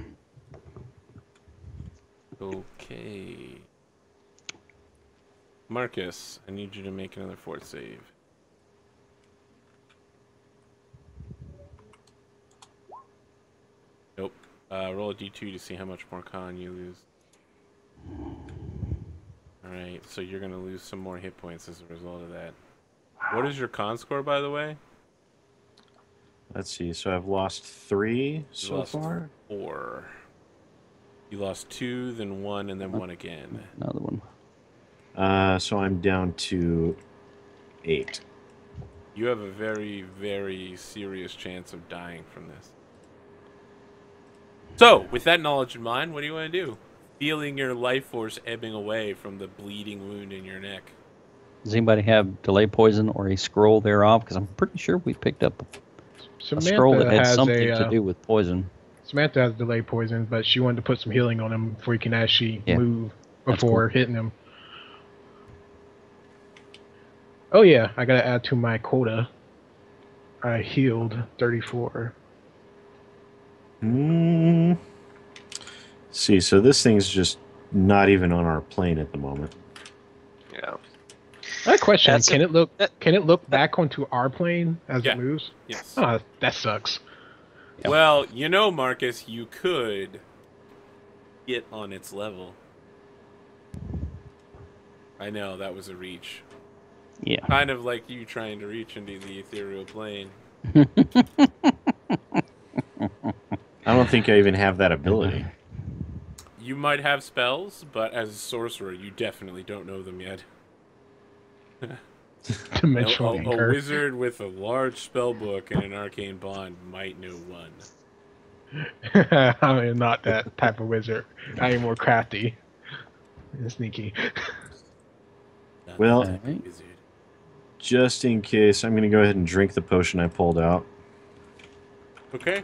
Okay. Marcus, I need you to make another fort save. Nope. Roll a d2 to see how much more con you lose. Alright, so you're going to lose some more hit points as a result of that. What is your con score, by the way? Let's see. So I've lost 3 so lost far. 4. You lost 2, then 1, and then 1 again. Another one. So I'm down to 8. You have a very, very serious chance of dying from this. So, with that knowledge in mind, what do you want to do? Feeling your life force ebbing away from the bleeding wound in your neck. Does anybody have delay poison or a scroll thereof? Because I'm pretty sure we picked up a scroll that had something to do with poison. Samantha has delay poison, but she wanted to put some healing on him before he can actually move before hitting him. Oh yeah, I gotta add to my quota. I healed 34. See, so this thing's just not even on our plane at the moment. Yeah. I have a question. Can it look back onto our plane as it moves? Yes. Oh, that sucks. Yep. Well, you know, Marcus, you could get on its level. I know, that was a reach. Yeah. Kind of like you trying to reach into the ethereal plane. I don't think I even have that ability. You might have spells, but as a sorcerer, you definitely don't know them yet. Dimensional A anchor. wizard with a large spell book and an arcane bond might know one. I am not that type of wizard. I am more crafty and sneaky. Well, Not wizard. just in case, I'm going to go ahead and drink the potion I pulled out. Okay.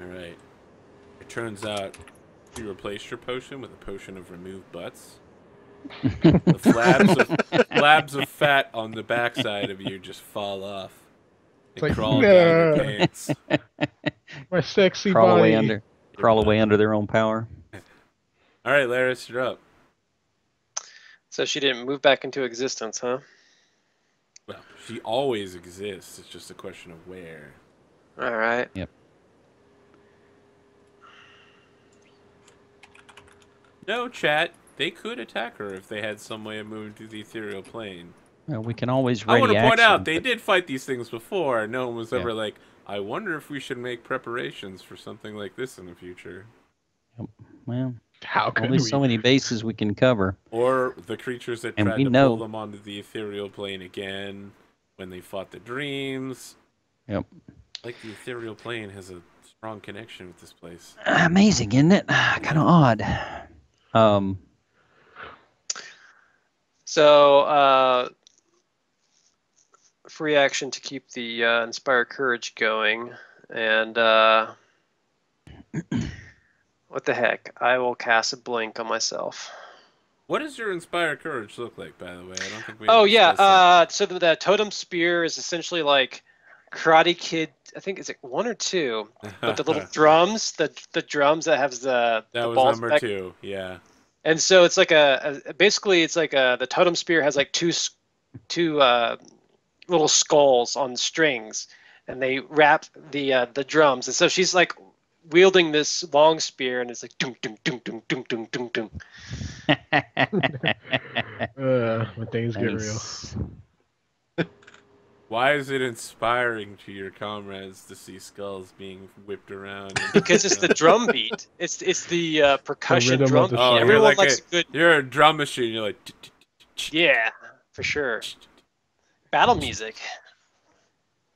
Alright. It turns out you replaced your potion with a potion of removed butts. The flabs of fat on the backside of you just fall off. They It's like, crawl down your pants. My sexy Crawl body. away under their own power. Alright, Laris, you're up. So she didn't move back into existence, huh? Well, she always exists. It's just a question of where. All right. Yep. No, chat. They could attack her if they had some way of moving through the ethereal plane. Well, we can always I ready want to point action, out, they but- did fight these things before, and no one was ever Yeah. like, I wonder if we should make preparations for something like this in the future. Well, How could only we? so many bases we can cover. Or the creatures that And tried we to know- pull them onto the ethereal plane again when they fought the dreams. Yep. Like the ethereal plane has a strong connection with this place. Amazing, isn't it? Kind of odd. So, free action to keep the Inspire Courage going. And what the heck? I will cast a blink on myself. What does your Inspire Courage look like, by the way? I don't think we Oh, discussed that. yeah. So the Totem Spear is essentially like Karate Kid. I think it's like 1 or 2. But the little drums, the drums that have the That was balls number back. 2, yeah. And so it's like basically it's like the Totem Spear has like two little skulls on strings, and they wrap the drums. And so she's like wielding this long spear, and it's like dum dum dum dum dum dum dum dum. When things get real. Nice. Why is it inspiring to your comrades to see skulls being whipped around? Because it's the drum beat. It's the percussion rhythm of drum the beat. song. Everyone you're like likes a good. You're a drum machine. You're like, Yeah, for sure. Battle music.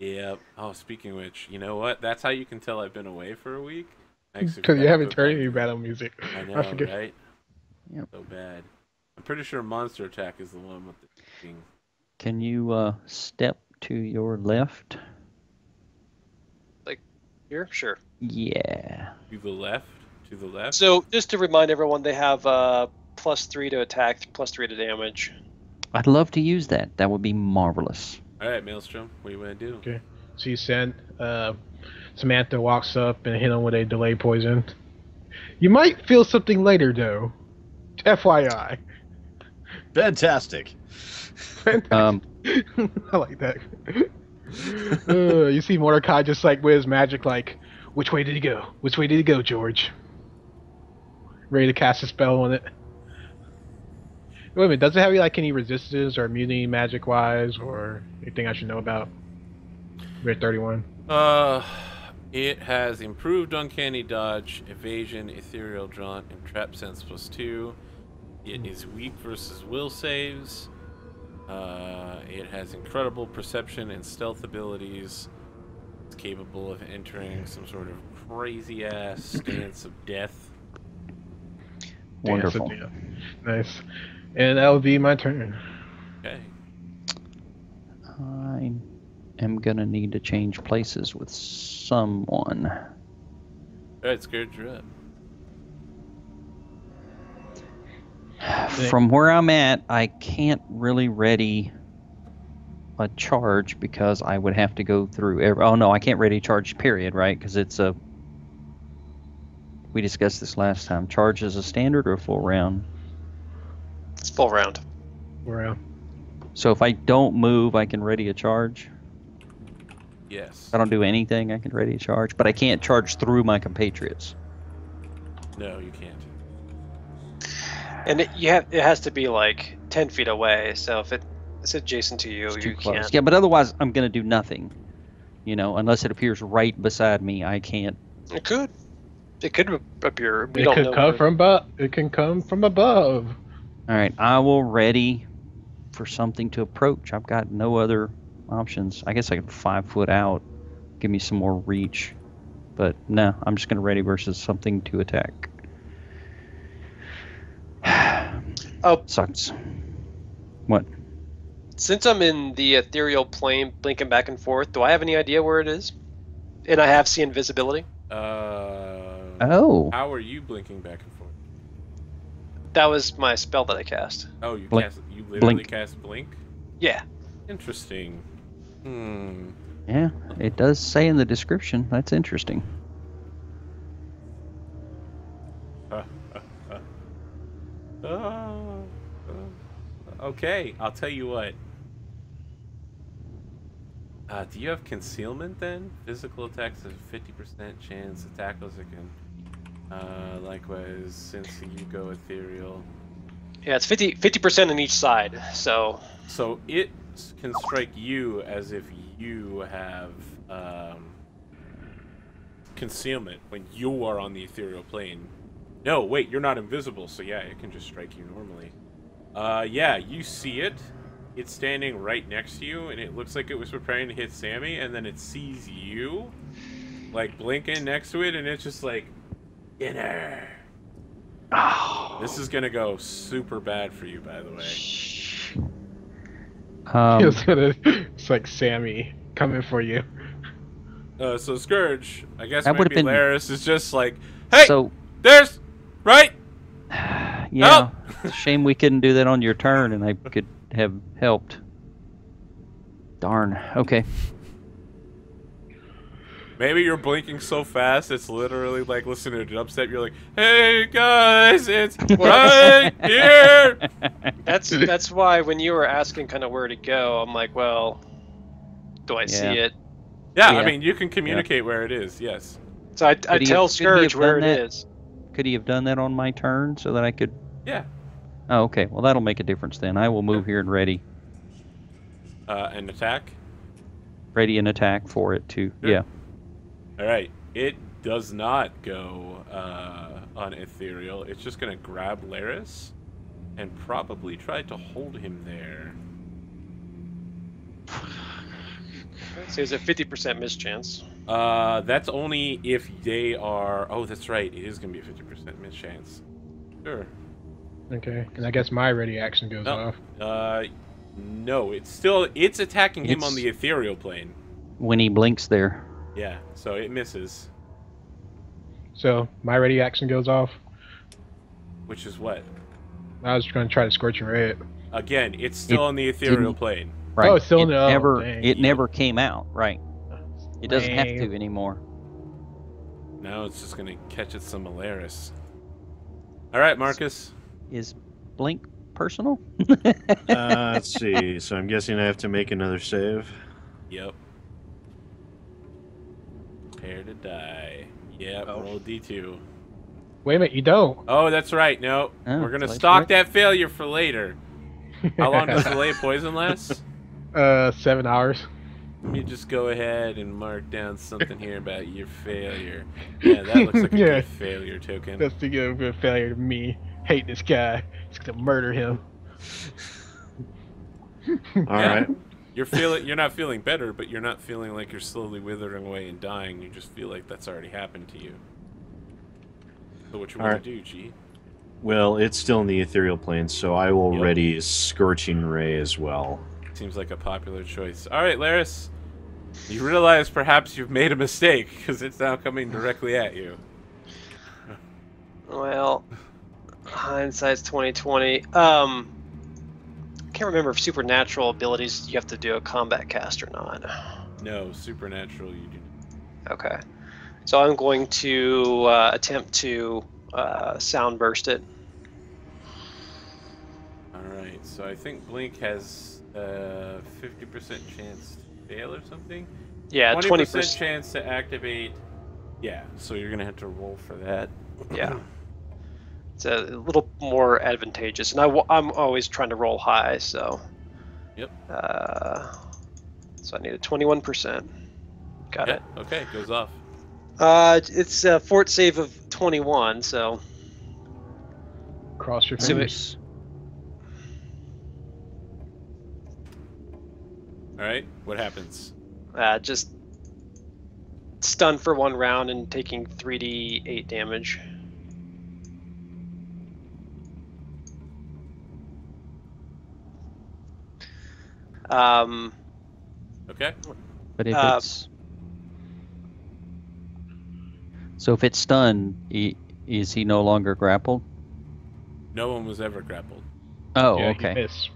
Yep. Oh, speaking of which, you know what? That's how you can tell I've been away for a week. Because you haven't turned any battle music. I know, I forget. right? Yep. So bad. I'm pretty sure Monster Attack is the one with the thing. Can you step to your left? Like here, sure. Yeah. To the left? To the left? So just to remind everyone, they have +3 to attack, +3 to damage. I'd love to use that. That would be marvelous. Alright, Maelstrom, what do you want to do? Okay. So you send Samantha walks up and hit him with a delay poison. You might feel something later, though. FYI. Fantastic. I like that. You see Mordecai just like with his magic, like, which way did he go? Which way did he go, George? Ready to cast a spell on it. Wait a minute, does it have like any resistances or immunity magic wise or anything I should know about? We're at 31. It has improved uncanny dodge, evasion, ethereal jaunt, and trap sense +2. It is weak versus will saves. It has incredible perception and stealth abilities. It's capable of entering some sort of crazy ass stance of death. Wonderful. Nice. And that will be my turn. Okay. I am gonna need to change places with someone. Alright, Scourge, you're up. From where I'm at, I can't really ready a charge because I would have to go through every... Oh no, I can't ready a charge, period, right? Because it's a... We discussed this last time. Charge is a standard or a full round? It's full round. Wow. So if I don't move, I can ready a charge? Yes. If I don't do anything, I can ready a charge. But I can't charge through my compatriots. No, you can't. And it has to be like 10 feet away. So if it's adjacent to you, It's too you close. can't. Yeah, but otherwise, I'm going to do nothing. You know, unless it appears right beside me, I can't. It could. It could appear. We It don't could know. come from it can come from above. All right, I will ready for something to approach. I've got no other options. I guess I can 5 foot out, give me some more reach. But no, I'm just going to ready versus something to attack. Oh, Sucks. What? since I'm in the ethereal plane, blinking back and forth, do I have any idea where it is? And I have seen invisibility. Oh. How are you blinking back and forth? That was my spell that I cast. Oh, you Blink. cast. You literally Blink. cast blink. Yeah. Interesting. Yeah, it does say in the description. That's interesting. Okay, I'll tell you what. Do you have concealment then? Physical attacks have 50% chance. Attackers again. Likewise, since you go ethereal. Yeah, it's 50% on each side. So it can strike you as if you have concealment when you are on the ethereal plane. No, wait, you're not invisible, so yeah, it can just strike you normally. Yeah, you see it. It's standing right next to you, and it looks like it was preparing to hit Sammy, and then it sees you, like, blinking next to it, and it's just like, dinner. Oh. This is gonna go super bad for you, by the way. It's like Sammy coming for you. So Scourge, I guess That would've maybe been- Laris is just like, hey, So, there's, right? yeah, it's a shame we couldn't do that on your turn, and I could have helped. Darn. Okay. Maybe you're blinking so fast, it's literally like listening to dubstep. You're like, hey guys, it's right here. that's why when you were asking kind of where to go, I'm like, well, do I see it? Yeah, Yeah. I mean, you can communicate where it is, yes. So I Could he tell have Scourge done where it that? is. Could he have done that on my turn so that I could... Yeah. Oh, okay. Well, that'll make a difference then. I will move here and ready. An attack? Ready an attack for it, too. Sure. Yeah. Alright, it does not go on ethereal. It's just going to grab Laris and probably try to hold him there. So it's a 50% mischance. That's only if they are. Oh, that's right. It is gonna be a 50% mischance. Sure. Okay, and I guess my ready action goes No. off. No. It's attacking him on the ethereal plane. When he blinks there. Yeah. So it misses. So my ready action goes off. Which is what? I was going to try to Scorching Ray it. Again, it's still on the ethereal plane. Right. Oh, it's still it never came out. Right. It doesn't have to anymore. Now it's just gonna catch it some Alaris. All right, Marcus. Is blink personal? Let's see. So I'm guessing I have to make another save. Yep. Prepare to die. Yep. Roll D2. Wait a minute, you don't. Oh, that's right. No, Oh, we're gonna that's stock right. that failure for later. How long does delay poison last? 7 hours. Let me just go ahead and mark down something here about your failure. Yeah, that looks like a Yeah. good failure token. That's the good failure to me. Hate this guy. Just gonna murder him. All right. You're not feeling better, but you're not feeling like you're slowly withering away and dying. You just feel like that's already happened to you. So what you want to do, G? Well, it's still in the ethereal plane, so I will ready Scorching Ray as well. Seems like a popular choice. All right, Laris. You realize perhaps you've made a mistake because it's now coming directly at you. Well, hindsight's 2020. Can't remember if supernatural abilities you have to do a combat cast or not. No, supernatural you do. Okay, so I'm going to attempt to sound burst it. All right, so I think Blink has 50% chance to fail or something. Yeah, 20% chance to activate. Yeah, so you're gonna have to roll for that. Yeah. It's a little more advantageous, and I'm always trying to roll high, so. Yep. So I need a 21%. Got it. Okay, goes off. It's a fort save of 21, so. Cross your So fingers. All right, what happens? Just stunned for 1 round and taking 3d8 damage. Okay. But if it's if it's stunned, is he no longer grappled? No one was ever grappled. Oh, Yeah, you okay. miss.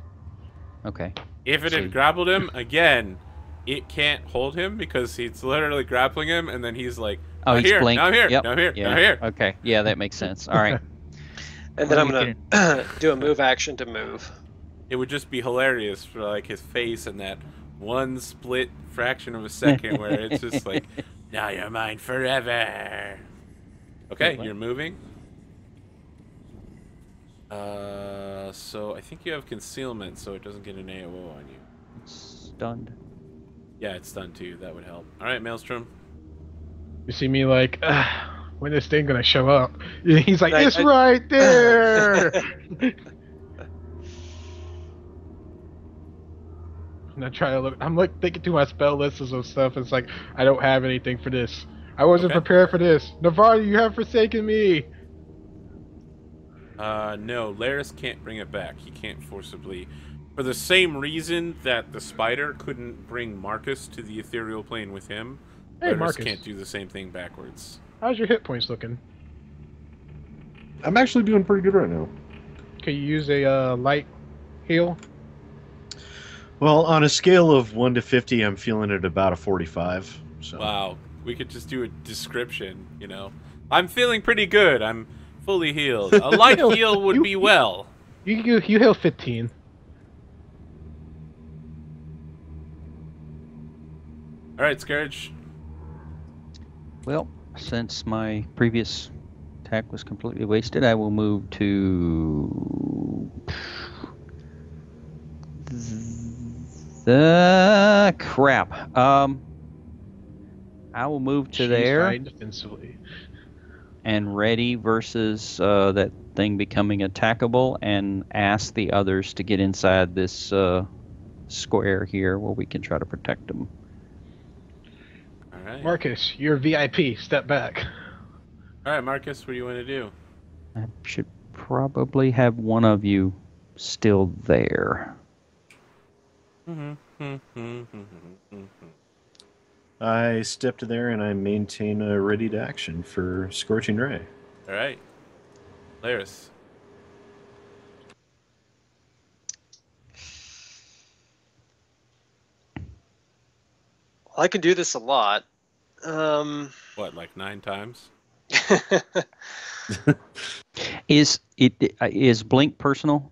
Okay. If it had grappled him, again, it can't hold him because it's literally grappling him, and then he's like, Oh, now he's here, blinked. now here, Yep. now here, Yeah. now here. Okay. Yeah, that makes sense. All right. And then Well, I'm gonna do a move action to move. It would just be hilarious for like his face in that one split fraction of a second where it's just like, now you're mine forever. Okay, you're moving. So I think you have concealment, so it doesn't get an AOO on you. Stunned. Yeah, it's done too. That would help. All right, Maelstrom. You see me like, when this thing gonna show up? He's like, it's I- right there. And I try to look. I'm like thinking through my spell lists and stuff. It's like I don't have anything for this. I wasn't Okay. prepared for this. Navarre, you have forsaken me. No, Laris can't bring it back. He can't forcibly. For the same reason that the spider couldn't bring Marcus to the ethereal plane with him, Hey, Laris Marcus. can't do the same thing backwards. How's your hit points looking? I'm actually doing pretty good right now. Can you use a light heal? Well, on a scale of 1 to 50, I'm feeling it about a 45. So. Wow, we could just do a description, you know. I'm feeling pretty good. I'm fully healed. A light heal would be well. You heal 15. All right, Scourge. Well, since my previous attack was completely wasted, I will move to the crap. I will move to She's there fighting defensively. and ready versus that thing becoming attackable, and ask the others to get inside this square here where we can try to protect them. right. Marcus, you're VIP. Step back. All right, Marcus, what do you want to do? I should probably have one of you still there. I step to there and I maintain a ready to action for Scorching Ray. All right. Laris. Well, I can do this a lot. What, like 9 times? Is Blink personal?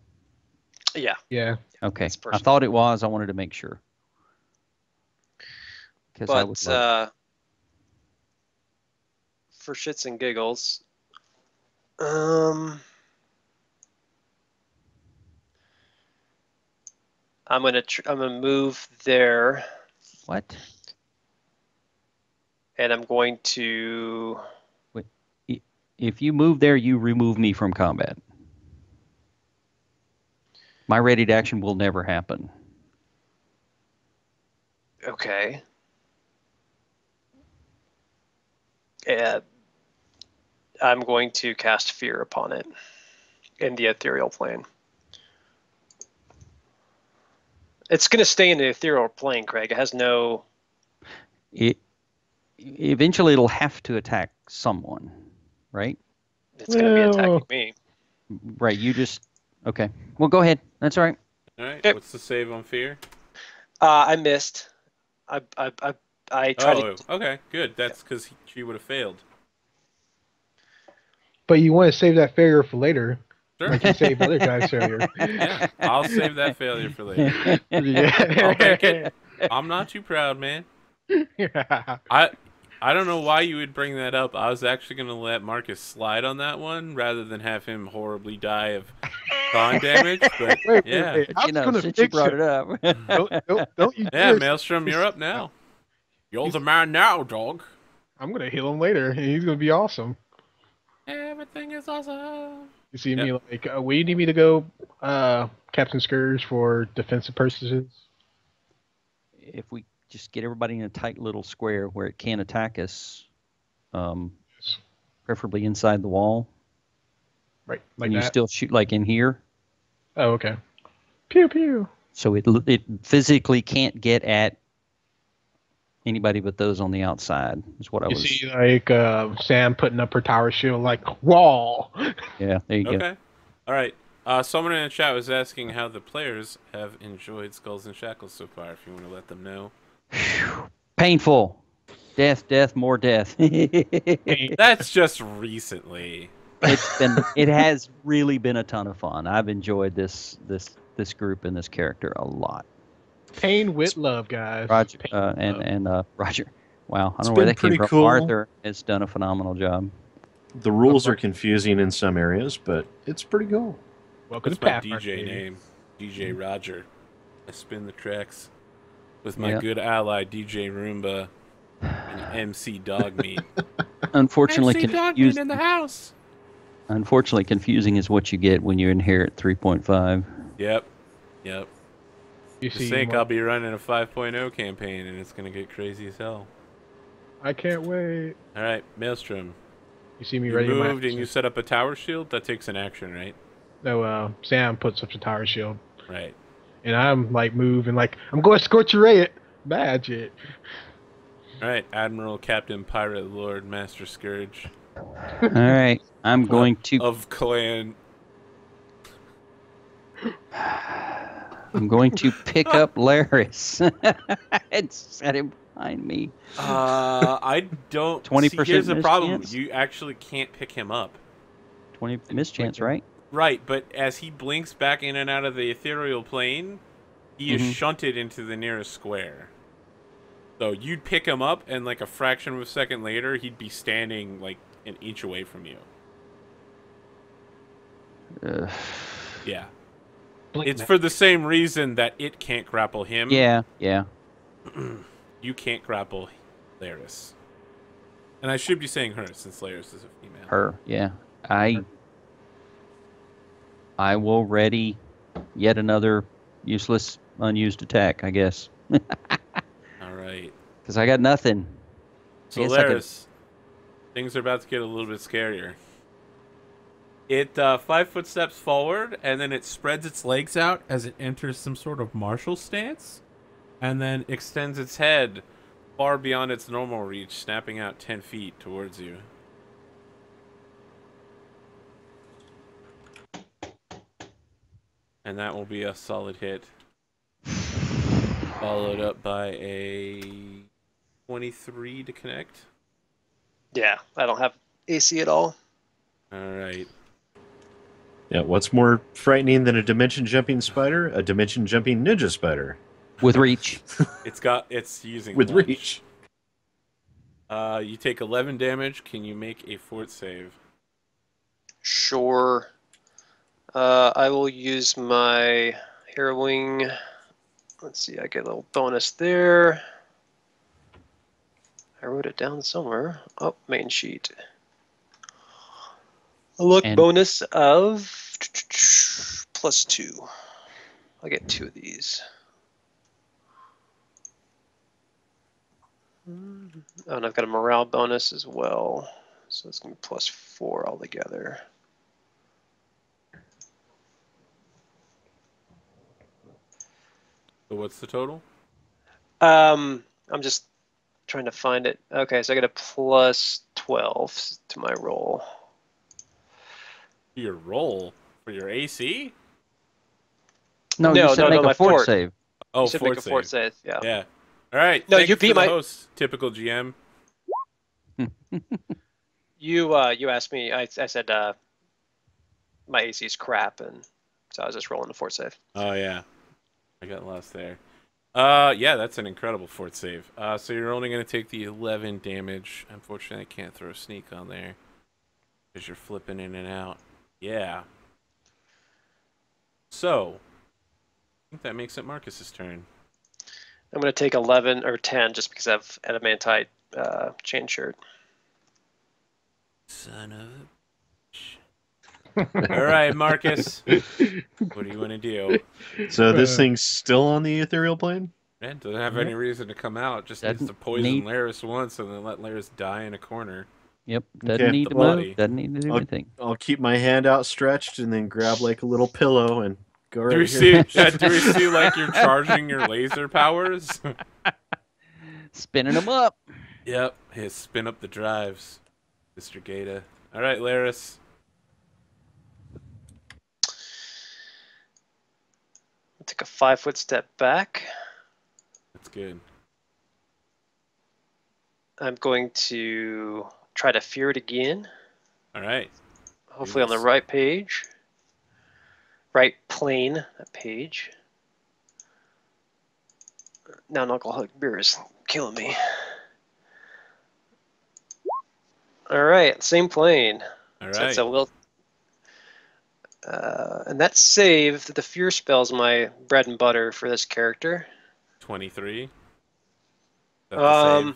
Yeah. Yeah. Okay. It's I personal. thought it was. I wanted to make sure. Because I would love for shits and giggles, I'm gonna move there. What? And I'm going to. Wait, if you move there, you remove me from combat. My ready to action will never happen. Okay. And I'm going to cast Fear upon it in the ethereal plane. It's going to stay in the ethereal plane, Craig. It has no. Eventually, it'll have to attack someone, right? It's going to be attacking me. Right. You just. Okay. Well, go ahead. That's all right. All right. Okay. What's the save on fear? I missed. I tried to. Okay, good. That's because she would have failed. But you want to save that failure for later. Sure. Like you save other guys' failure. Yeah, I'll save that failure for later. Yeah. I'll take it. I'm not too proud, man. I don't know why you would bring that up. I was actually going to let Marcus slide on that one rather than have him horribly die of con damage. But yeah, I was gonna since you fix brought it up. Don't you yeah, do it. Maelstrom, you're up now. You're the man now, dog. I'm gonna heal him later, and he's gonna be awesome. Everything is awesome. You see me like, where you need me to go, Captain Scourge, for defensive purposes? If we just get everybody in a tight little square where it can't attack us, preferably inside the wall. Right, like Can you that. still shoot like in here? Oh, okay. Pew pew. So it physically can't get at anybody but those on the outside. Is what I You was. see, like Sam putting up her tower shield, like wall. Yeah, there you go. Okay. All right. Someone in the chat was asking how the players have enjoyed Skulls and Shackles so far. If you want to let them know. Painful. Death, more death. That's just recently. It has really been a ton of fun. I've enjoyed this group and this character a lot. Pain with love, guys. Roger Pain with love. Roger. Wow, I It's don't know where been that came pretty from. cool. Arthur has done a phenomenal job. The rules are confusing in some areas, but it's pretty cool. Welcome That's to my Pathfinder, DJ baby. name, DJ Roger. I spin the tracks with my good ally DJ Roomba and MC Dogmeat. Unfortunately, MC Dogmeat in the house. Unfortunately, confusing is what you get when you inherit 3.5. Yep. You To see, think I'll be running a 5.0 campaign and it's gonna get crazy as hell. I can't wait. All right, Maelstrom. You see me You ready to moved and you set up a tower shield. That takes an action, right? No, Sam puts up the tower shield, Right. and I'm like moving, like I'm going to scorch your ray it. Magic. All right, Admiral, Captain, Pirate, Lord, Master Scourge. All right, I'm going to Of Clan. pick up Laris and set him behind me. I don't. 20% See, here's the problem. mischance? You actually can't pick him up. 20 mischance, right? Right, but as he blinks back in and out of the ethereal plane, he is shunted into the nearest square. So you'd pick him up, and like a fraction of a second later, he'd be standing like an inch away from you. Yeah. It's for the same reason that it can't grapple him. Yeah. You can't grapple Laris. And I should be saying her, since Laris is a female. Her, yeah. I will ready yet another useless, unused attack, I guess. All right. Because I got nothing. So, guess I could- Laris, things are about to get a little bit scarier. It 5 foot steps forward, and then it spreads its legs out as it enters some sort of martial stance, and then extends its head far beyond its normal reach, snapping out 10 feet towards you. And that will be a solid hit. Followed up by a 23 to connect. Yeah, I don't have AC at all. Alright. Yeah, what's more frightening than a dimension jumping spider? A dimension jumping ninja spider. With reach. It's using With lunge. reach. You take 11 damage. Can you make a fort save? Sure. I will use my harrowing. Let's see, I get a little bonus there. I wrote it down somewhere. Oh, main sheet. A luck And- bonus of +2. I get 2 of these. Oh, and I've got a morale bonus as well. So it's going to be +4 altogether. So what's the total? I'm just trying to find it. Okay, so I get a +12 to my roll. Your roll for your AC? No, No, you said no, make my a fort fort. save. Oh, You should fort make a save. fort save. Yeah. Yeah. All right. No, thanks you beat for the my- host. Typical GM. You asked me. I said my AC is crap, and so I was just rolling the fort save. Oh yeah, I got lost there. Yeah, that's an incredible fort save. So you're only going to take the 11 damage. Unfortunately, I can't throw sneak on there because you're flipping in and out. Yeah. So I think that makes it Marcus's turn. I'm going to take 11 or 10 just because I have adamantite chain shirt. Son of a bitch. All right, Marcus. What do you want to do? So this thing's still on the ethereal plane? Man, doesn't have any reason to come out. Just needs Doesn't to poison need- Laris once and then let Laris die in a corner. Yep. Doesn't Okay. need to Well, move. Doesn't need to do I'll- anything. I'll keep my hand outstretched and then grab like a little pillow and go right Do we here. see? Do we see like you're charging your laser powers? Spinning them up. Yep. Hey, spin up the drives, Mr. Gata. All right, Laris. I'll take a 5-foot step back. That's good. I'm going to try to fear it again. All right. Hopefully on the this. right page. Right plane, that page. Now an alcoholic beer is killing me. All right, same plane. All So right. it's a will. And that save, the fear spell is my bread and butter for this character. 23. That's the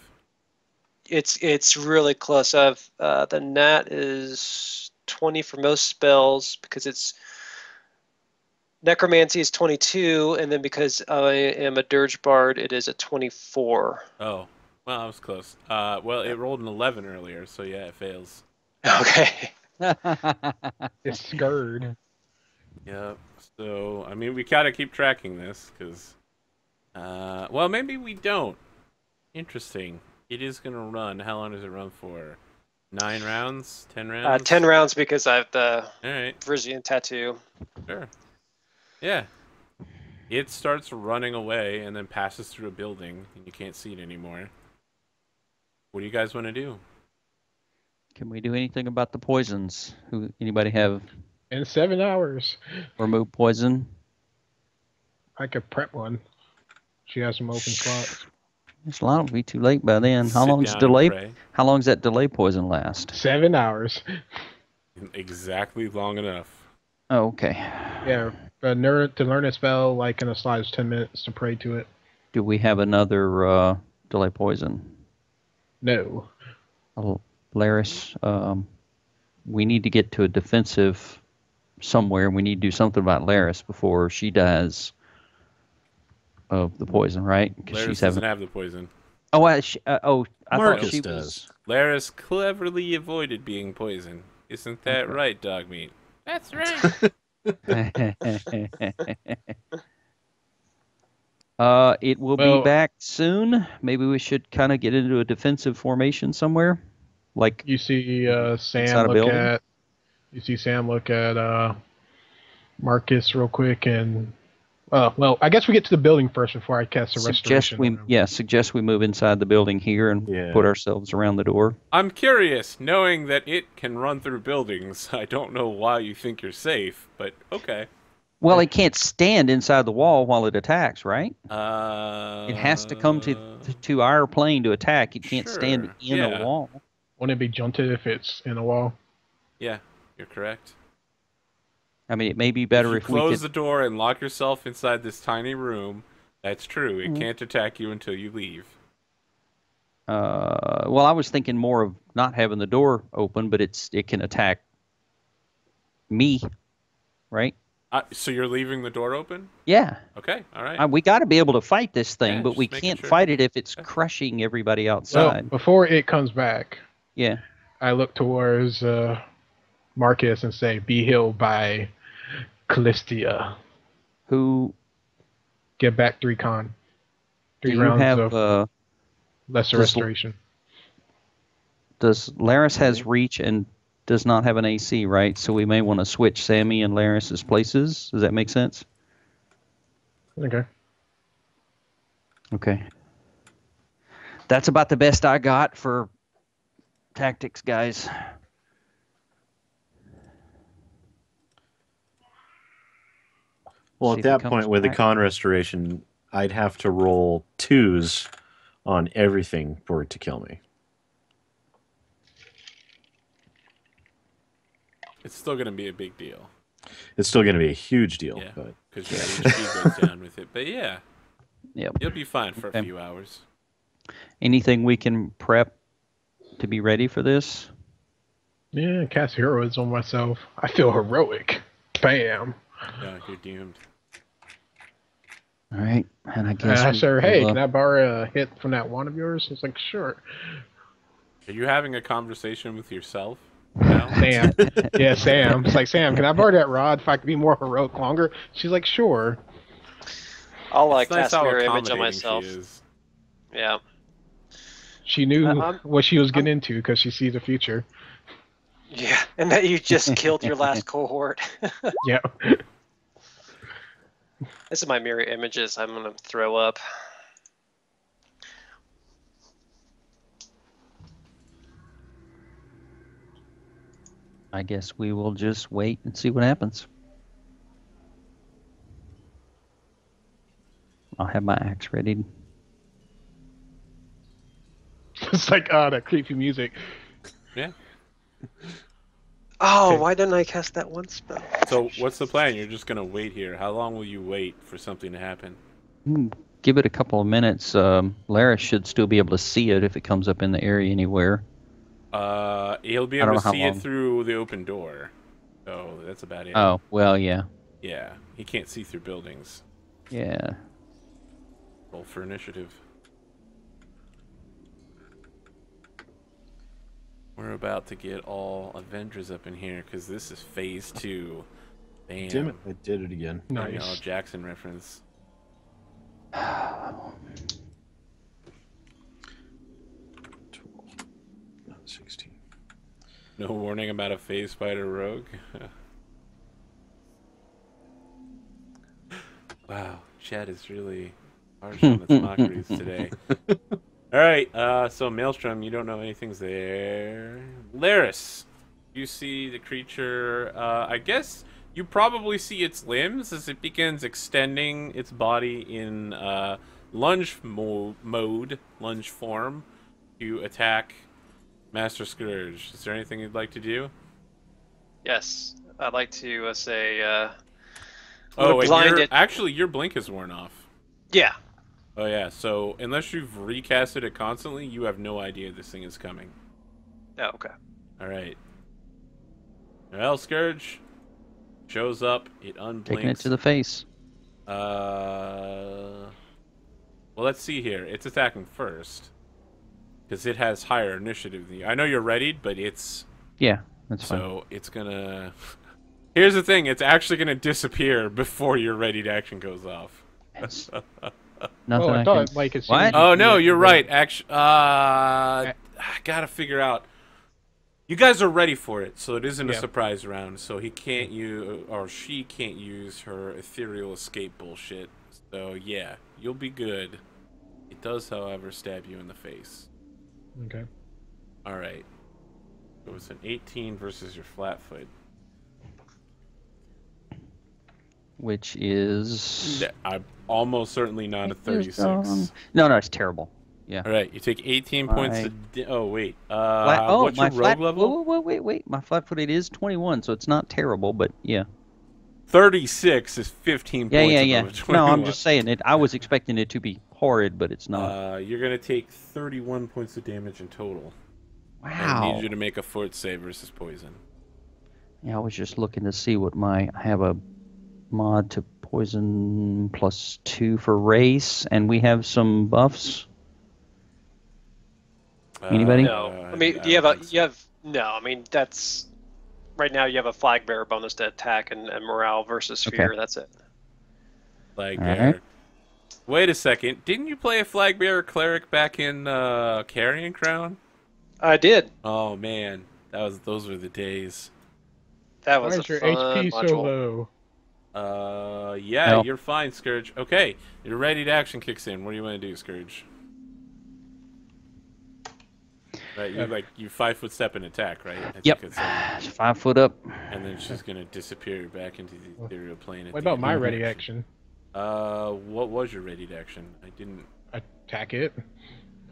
save. It's really close. I've the nat is 20 for most spells because it's necromancy is 22, and then because I am a dirge bard, it is a 24. Oh, well, I was close. Well, it rolled an 11 earlier, so yeah, it fails. Okay. It's scared. Yep. So, I mean, we gotta keep tracking this, because... well, maybe we don't. Interesting. It is gonna run. How long does it run for? 9 rounds? 10 rounds? 10 rounds because I have the Alright, Virizian tattoo. sure. Yeah. It starts running away and then passes through a building, and you can't see it anymore. What do you guys want to do? Can we do anything about the poisons? Anybody have In 7 hours, remove poison? I could prep one. She has some open slots. It's a lot. It'll be too late by then. How Sit long's down and delay? pray. How long's that delay poison last? 7 hours. Exactly long enough. Oh, okay. Yeah, to learn a spell like in a slot is 10 minutes to pray to it. Do we have another delay poison? No. Laris, we need to get to a defensive somewhere. We need to do something about Laris before she dies of the poison, right? 'Cause Laris she's doesn't having. have the poison. Oh, I thought Marcus she does. was. Laris cleverly avoided being poisoned. Isn't that right, dog meat? That's right. It will be Well, back soon. Maybe we should kind of get into a defensive formation somewhere, like you see inside a building. Sam look at Marcus real quick, and well, I guess we get to the building first before I cast a restoration on him. Suggest we move inside the building here and Yeah. put ourselves around the door. I'm curious, knowing that it can run through buildings. I don't know why you think you're safe, but okay. Well, it can't stand inside the wall while it attacks, right? It has to come to our plane to attack. It can't stand in a wall. Wouldn't it be junted if it's in a wall? Yeah, you're correct. I mean, it may be better if we close could the door and lock yourself inside this tiny room. That's true. It can't attack you until you leave. Well, I was thinking more of not having the door open, but it can attack me, right? So you're leaving the door open? Yeah. Okay, all right. We got to be able to fight this thing, Yeah, but we just making can't sure. fight it if it's crushing everybody outside. Well, before it comes back, Yeah. I look towards Marcus and say, "Be healed by Callistia. Who Get back 3 do you rounds have? of lesser restoration." Does Laris has reach and does not have an AC, right? So we may want to switch Sammy and Laris's places. Does that make sense? Okay. Okay. That's about the best I got for tactics, guys. Well, See at if it that comes point, with the back. con restoration, I'd have to roll 2s on everything for it to kill me. It's still going to be a big deal. It's still going to be a huge deal. Yeah, But because your HP goes down with it. But yeah, Yep. you'll be fine for Okay. a few hours. Anything we can prep to be ready for this? Yeah, cast heroism on myself. I feel heroic. Bam. No, you're doomed. All right, and I guess I said, "Hey, we'll, can I borrow a hit from that wand of yours?" He's like, "Sure." Are you having a conversation with yourself now? Sam. Yeah, Sam. It's like, "Sam, can I borrow that rod if I can be more heroic longer?" She's like, "Sure." I'll It's nice cast how mirror image on accommodating myself. she is. Yeah. She knew I'm- what she was getting into because she sees the future. Yeah, and that you just killed your last cohort. Yeah. This is my mirror images. I'm gonna throw up. I guess we will just wait and see what happens. I'll have my axe ready. It's like, that creepy music. Yeah. Oh, Okay. why didn't I cast that one spell? So what's the plan? You're just gonna wait here. How long will you wait for something to happen? Give it a couple of minutes. Laris should still be able to see it if it comes up in the area anywhere. He'll be I don't able to know how see it long. through the open door. So that's about it. Oh, well, yeah. Yeah, he can't see through buildings. Yeah. Roll for initiative. We're about to get all Avengers up in here because this is phase 2. Bam. damn it, I did it again. There you go, Nice. Jackson reference. 16. No warning about a phase spider rogue. Wow, Chad is really harsh on its mockeries today. All right, so Maelstrom, you don't know anything's there. Laris, you see the creature. I guess you probably see its limbs as it begins extending its body in lunge lunge form, to attack Master Scourge. Is there anything you'd like to do? Yes, I'd like to say. Oh, and blinded. actually, your blink is worn off. Yeah. Oh yeah, so unless you've recasted it constantly, you have no idea this thing is coming. Oh, okay. Alright. Well, Scourge shows up, it unblinks. Taking it to the face. Well, let's see here. It's attacking first. because it has higher initiative than you. I know you're readied, but it's Yeah, that's fine. so it's gonna. Here's the thing: it's actually gonna disappear before your readied action goes off. It's Oh, nothing I I thought can... like as soon What? as you Oh see no, it, you're you right. Actually, I gotta figure out. You guys are ready for it, so it isn't a Yeah. surprise round. So he can't use, or she can't use her ethereal escape bullshit. So yeah, you'll be good. It does, however, stab you in the face. Okay. All right. It was an 18 versus your flat-foot. Which is... I'm almost certainly not a 36. No, it's terrible. Yeah. All right, you take 18 points. Oh wait. What's your rogue level? Wait. My flat-footed is 21, so it's not terrible, but yeah. 36 is 15 points. Yeah. Above 21. No, I'm just saying it. I was expecting it to be horrid, but it's not. You're gonna take 31 points of damage in total. Wow. I need you to make a fort save versus poison. Yeah, I was just looking to see what I have a mod to poison +2 for race, and we have some buffs. Anybody? No. I mean, no. I mean, that's right now. You have a flag bearer bonus to attack and morale versus fear. Okay. That's it. Flag All bearer. right. Wait a second. Didn't you play a flag bearer cleric back in Carrion Crown? I did. Oh man, those were the days. That Why was a is your fun HP module. so low? Yeah, No. you're fine, Scourge. Okay, your ready to action kicks in. What do you want to do, Scourge? Right, you 5-foot step and attack, right? I Yep. think It's 5 foot up. and then she's gonna disappear back into the ethereal plane. At What the about end my of the ready action? What was your ready to action? I didn't. Attack it,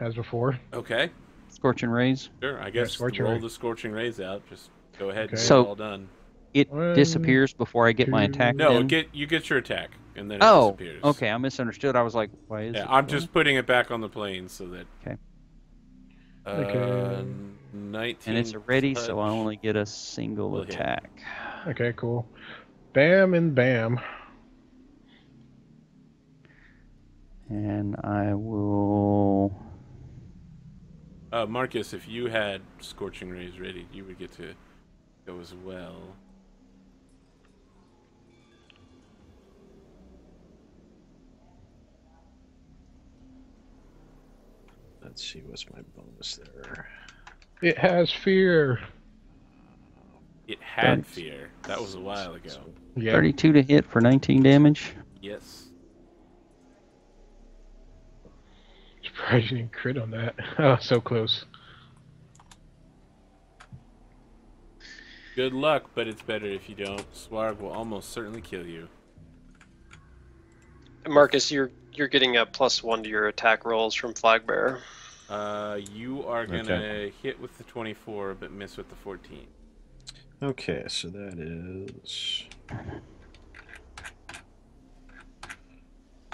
as before. Okay, Scorching rays. sure. I guess Scorching roll ray. the scorching rays out. Just go ahead. Okay. And So- get it all done. It 1, disappears before I get my 2. attack. No, then? you get your attack, and then it Oh, disappears. okay. I misunderstood. I was like, why is Yeah, it? I'm just putting it back on the plane so that. Okay. Okay. 19. And it's a ready, so I touch. only get a single Will hit. attack. Okay, cool. Bam and bam. And I will... Marcus, if you had scorching rays ready, you would get to go as well. Let's see, what's my bonus there? It has fear. It had fear. That was a while ago. Yeah. 32 to hit for 19 damage. Yes. Surprised you didn't crit on that. Oh, so close. Good luck, but it's better if you don't. Swarg will almost certainly kill you. Marcus, you're getting a +1 to your attack rolls from flag bearer. You are gonna Okay. hit with the 24, but miss with the 14. Okay, so that is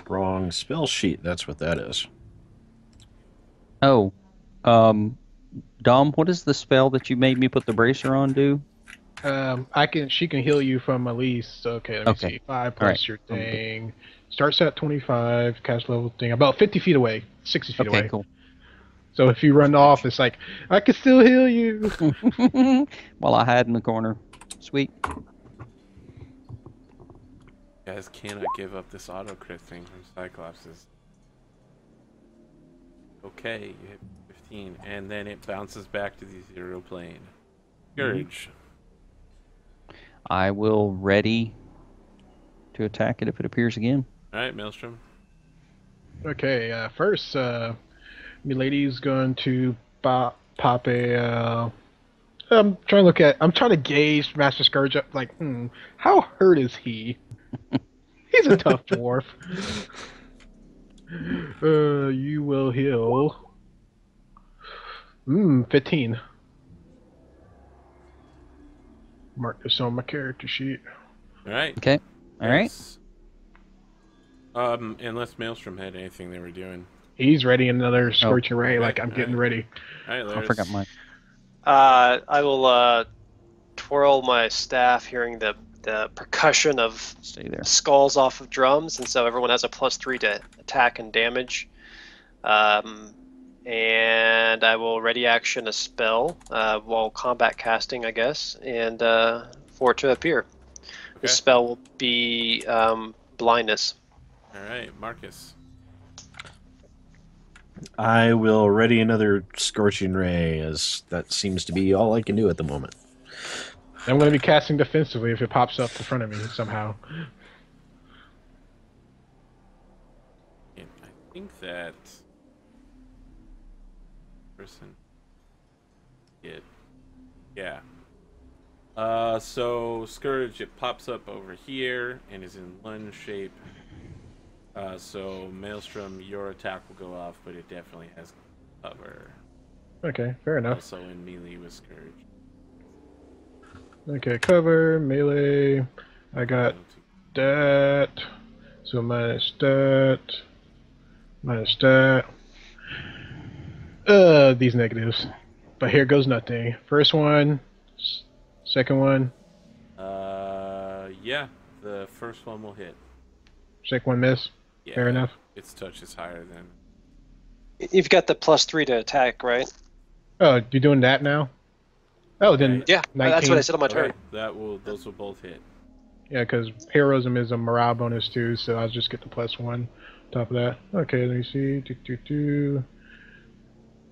wrong spell sheet. That's what that is. Oh, Dom, what does the spell that you made me put the bracer on do? She can heal you from at least. Okay, let me Okay. see. 5 plus Alright. your thing. Starts at 25. Cast level thing about 50 feet away, 60 feet Okay, away. cool. So if you run off, it's like I can still heal you. While I hide in the corner. Sweet. Guys cannot give up this auto crit thing from Cyclopses. Okay, you hit 15, and then it bounces back to the ethereal plane. Scourge. I will ready to attack it if it appears again. Alright, Maelstrom. Okay, first, Milady's going to pop a. I'm trying to gauge Master Scourge up. Like, how hurt is he? He's a tough dwarf. You will heal. 15. Mark this on my character sheet. Alright. Okay. All right. Yes. Unless Maelstrom had anything they were doing. He's ready another scorching ray. Like I'm getting ready. Alright, I Laris. forgot mine. I will twirl my staff, hearing the percussion of Stay there. skulls off of drums, and so everyone has a +3 to attack and damage. and I will ready action a spell while combat casting, I guess, and for it to appear. The Okay. spell will be blindness. All right, Marcus. I will ready another Scorching Ray, as that seems to be all I can do at the moment. I'm going to be casting defensively if it pops up in front of me somehow. And I think that person. Yeah. So Scourge, it pops up over here and is in lunge shape. So Maelstrom, your attack will go off, but it definitely has cover. Okay, fair enough. Also in melee with Scourge. Okay, cover, melee. I got that. So minus that. Minus that. These negatives. But here goes nothing. First one. Second one. Yeah, the first one will hit. Second one miss. Yeah, Fair enough. Its touch is higher than. You've got the +3 to attack, right? Oh, you're doing that now? Oh, then Right. Yeah, 19. that's what I said on my turn. Right, those will both hit. Yeah, because heroism is a morale bonus too, so I'll just get the +1 on top of that. Okay, let me see.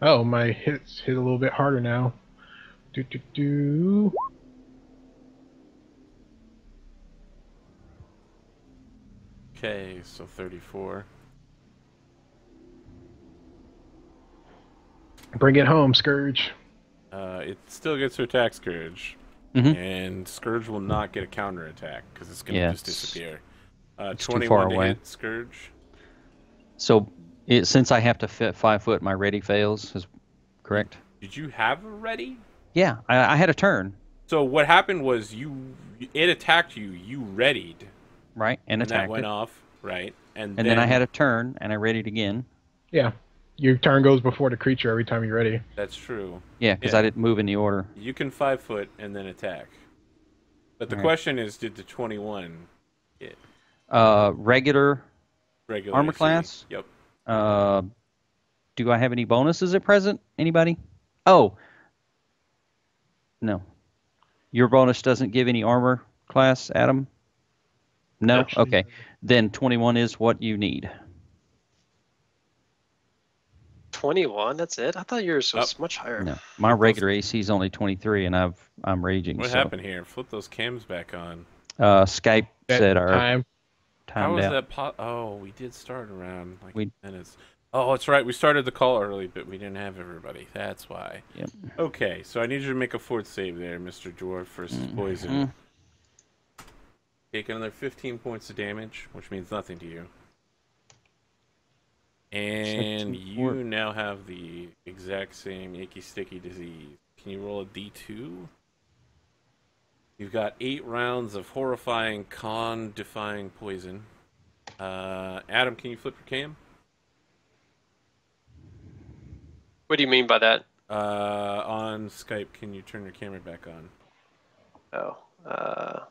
Oh, my hits hit a little bit harder now. Okay, so 34. Bring it home, Scourge. It still gets to attack Scourge. Mhm. And Scourge will not get a counter attack because it's going to Yeah, just disappear. it's too 21 far to away. hit Scourge. So, since I have to fit 5 foot, my ready fails. Is correct? Did you have a ready? Yeah, I had a turn, So what happened was it attacked you. You readied, right, and and that attacked went it. off, right? And And then I had a turn, and I readied again. Yeah. Your turn goes before the creature every time you're ready. That's true. Yeah, because Yeah. I didn't move in the order. You can 5 foot and then attack. But the Right. question is, did the 21 hit? Regular Regular armor AC? class? Yep. Do I have any bonuses at present? Anybody? Oh. No. Your bonus doesn't give any armor class, Adam? No? Actually, Okay. Then 21 is what you need. 21, that's it? I thought yours was much higher. No. My regular AC is only 23, and I'm raging. What so. happened here? Flip those cams back on. Skype that said our time. How timed was out. that? Oh, we did start around like We- minutes. Oh, that's right. We started the call early, but we didn't have everybody. That's why. Yep. Okay, so I need you to make a fort save there, Mr. Dwarf versus Poison. Take another 15 points of damage, which means nothing to you. And 16 you fort. now have the exact same icky sticky disease. Can you roll a D2? You've got 8 rounds of horrifying con-defying poison. Adam, can you flip your cam? What do you mean by that? On Skype, can you turn your camera back on? Oh.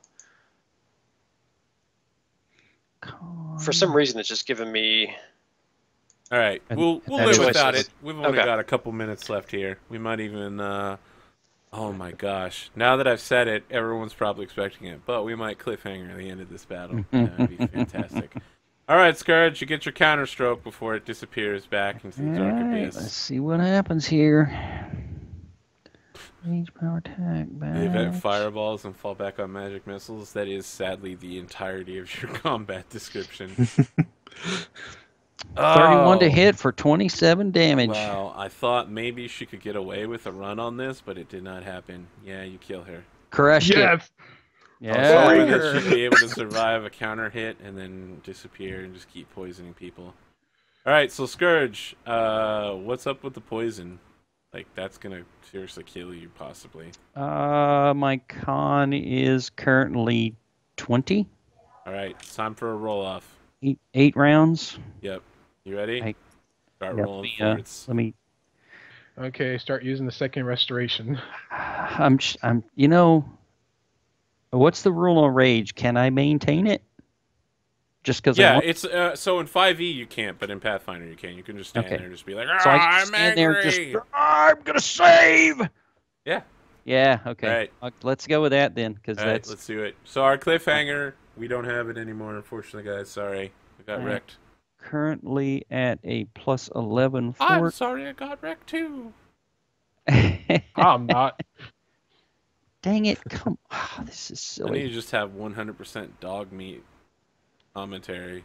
For some reason, it's just giving me. All right, And- we'll and that live is- without it. We've only Okay. got a couple minutes left here. We might even. Oh my gosh! Now that I've said it, everyone's probably expecting it, but we might cliffhanger at the end of this battle. That'd be fantastic. All right, Scourge, you get your counter stroke before it disappears back into the dark Alright, abyss. let's see what happens here. Rage power attack. The event Badge. fireballs and fall back on magic missiles. That is sadly the entirety of your combat description. 31 to Oh. hit for 27 damage. Wow, I thought maybe she could get away with a run on this, but it did not happen. Yeah, you kill her. Crushed it. Yes. Yeah. Hoping that she'd be able to survive a counter hit and then disappear and just keep poisoning people. All right, so Scourge, what's up with the poison? Like, that's gonna seriously kill you, possibly. My con is currently 20. All right, it's time for a roll off. Eight rounds. Yep, you ready? Hey. Start Yeah, rolling let forwards. me. Okay, start using the second restoration. You know, what's the rule on rage? Can I maintain it? Just because Yeah, it's so in 5e you can't, but in Pathfinder you can. You can just stand there and just be like, So I can I'm stand angry. there and just, I'm gonna save. Yeah. Yeah. Okay. All right. Let's go with that then, because All right, that's let's do it. So our cliffhanger, we don't have it anymore, unfortunately, guys. Sorry, I got wrecked. currently at a plus 11 I'm fort. sorry, I got wrecked too. I'm not. Dang it! Come, this is I need to silly. just have 100% dog meat commentary.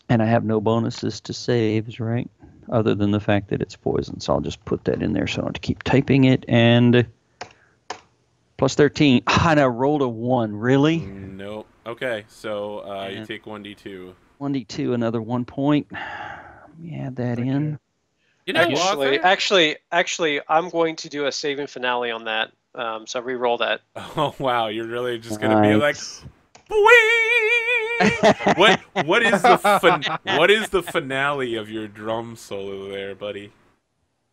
And I have no bonuses to saves, right? Other than the fact that it's poison. So I'll just put that in there so I don't have to keep typing it. And plus 13. And I rolled a 1. Really? Nope. Okay, so you take 1d2. 1d2, another 1 point. Let me add that in. You know, Arthur? Actually, I'm going to do a saving finale on that. So re-roll that. Oh wow, you're really just gonna be like, Nice. what is the finale of your drum solo there, buddy?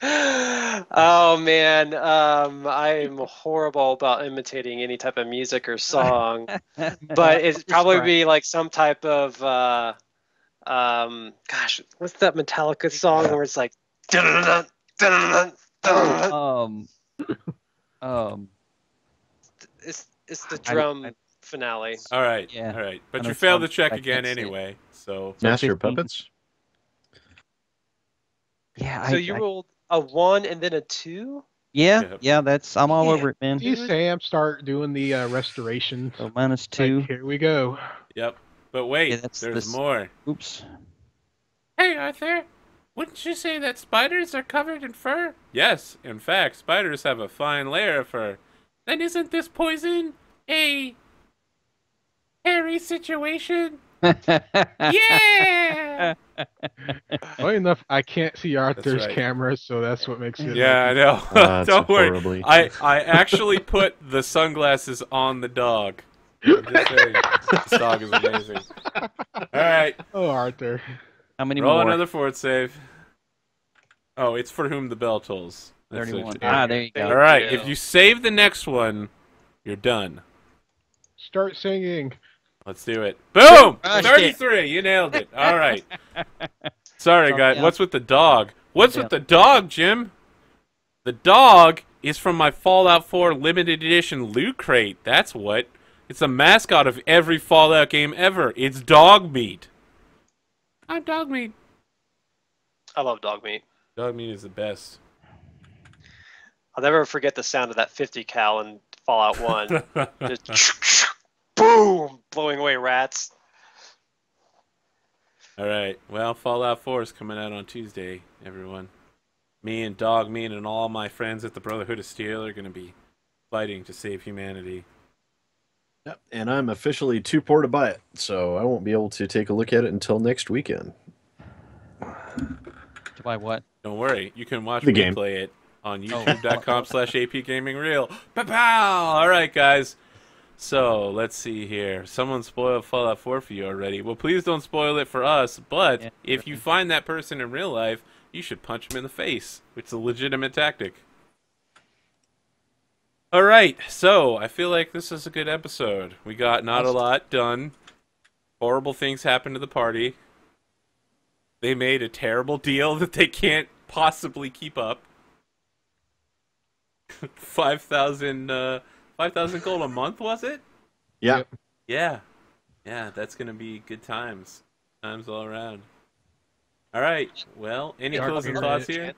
Oh man, I'm horrible about imitating any type of music or song, but it'd probably be like some type of gosh, what's that Metallica song where it's like dun-dun-dun, dun-dun-dun, dun-dun-dun? It's the drum finale. All right, Yeah. all right, but And you it's failed on- the check I again can't see it. anyway. So Master of 15. Puppets. Yeah. So you rolled a 1 and then a 2? Yep. Yeah, that's, I'm all Yeah. over it, man. See Sam start doing the restoration. So minus 2. Like, here we go. yep. But wait, Yeah, that's there's this- more. Oops. Hey Arthur, wouldn't you say that spiders are covered in fur? Yes, in fact, spiders have a fine layer of fur. Then isn't this poison a hairy situation? Yeah! Funny enough, I can't see Arthur's right. camera, so that's what makes it. Yeah, I know. That's Don't worry. horribly. I actually put the sunglasses on the dog. I'm just saying, this dog is amazing. All right, Oh, Arthur. How many roll more? another fort save. Oh, it's for whom the bell tolls. That's 31. it. There you go. All right, Thank if you. you save the next one, you're done. Start singing. Let's do it. Boom! Crushed 33. You nailed it. All right. Sorry, guys. down. What's with the dog? What's Down. with the dog, Jim? The dog is from my Fallout 4 limited edition loot crate. That's what. It's the mascot of every Fallout game ever. It's dog meat. I'm dog meat. I love dog meat. Dog meat is the best. I'll never forget the sound of that 50 cal in Fallout 1. Just boom, blowing away rats. All right. Well, Fallout 4 is coming out on Tuesday, everyone. Me and Dog Meat and all my friends at the Brotherhood of Steel are going to be fighting to save humanity. Yep. And I'm officially too poor to buy it, so I won't be able to take a look at it until next weekend. To buy what? Don't worry. You can watch The me game. play it on youtube.com/APGamingREAL. Pow! All right, guys. So, let's see here. Someone spoiled Fallout 4 for you already. Well, please don't spoil it for us, but Yeah. if you find that person in real life, you should punch him in the face, which is a legitimate tactic. All right, so I feel like this is a good episode. We got not a lot done. Horrible things happened to the party. They made a terrible deal that they can't possibly keep up. 5,000 gold a month, was it? Yeah. Yep. Yeah. Yeah, that's going to be good times. Times all around. All right. Well, any Darth closing Vader thoughts it. here?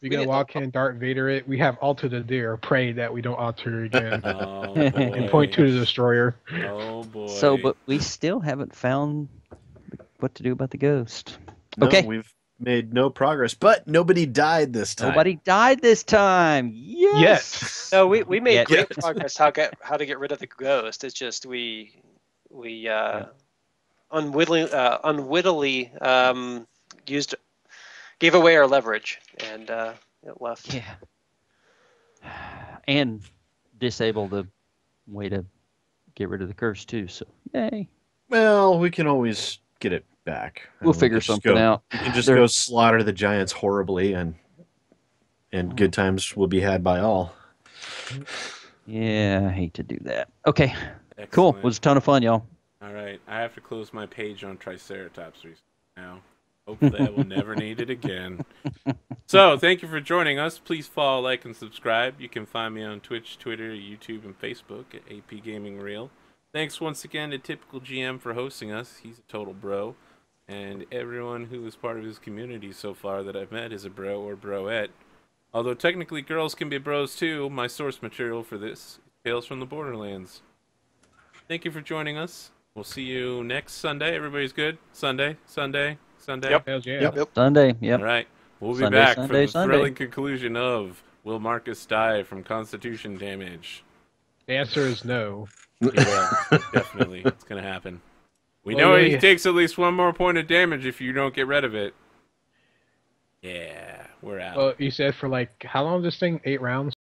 We We gotta did walk in, Darth Vader it. We have altered the deer. Pray that we don't alter it again. Oh, And boy. point to the destroyer. Oh, boy. So, but we still haven't found what to do about the ghost. No, Okay. we've made no progress, but nobody died this time. Nobody died this time. Yes. Yes. No, we made Yeah. great progress how to get rid of the ghost. It's just we unwittingly gave away our leverage and it left. Yeah. And disable the way to get rid of the curse too. So yay. Well, we can always get it back. We'll And figure just something go- out. We can just There- go slaughter the giants horribly, and good times will be had by all. Yeah, I hate to do that. Okay. Cool. Excellent. Was a ton of fun, y'all. All right, I have to close my page on Triceratops now. Hopefully, I will never need it again. So, thank you for joining us. Please follow, like, and subscribe. You can find me on Twitch, Twitter, YouTube, and Facebook at APGamingREAL. Thanks once again to Typical GM for hosting us. He's a total bro. And everyone who is part of his community so far that I've met is a bro or broette. Although technically girls can be bros too. My source material for this is Tales from the Borderlands. Thank you for joining us. We'll see you next Sunday. Everybody's good? Sunday? Yep. Hells yeah. Yep. Sunday, yep. All right. We'll be Sunday, back Sunday, for the Sunday. thrilling conclusion of Will Marcus die from constitution damage? The answer is no. Yeah, definitely. It's going to happen. We Well, know yeah, he yeah. takes at least one more point of damage if you don't get rid of it. Yeah, we're out. Well, you said for like, how long is this thing? 8 rounds?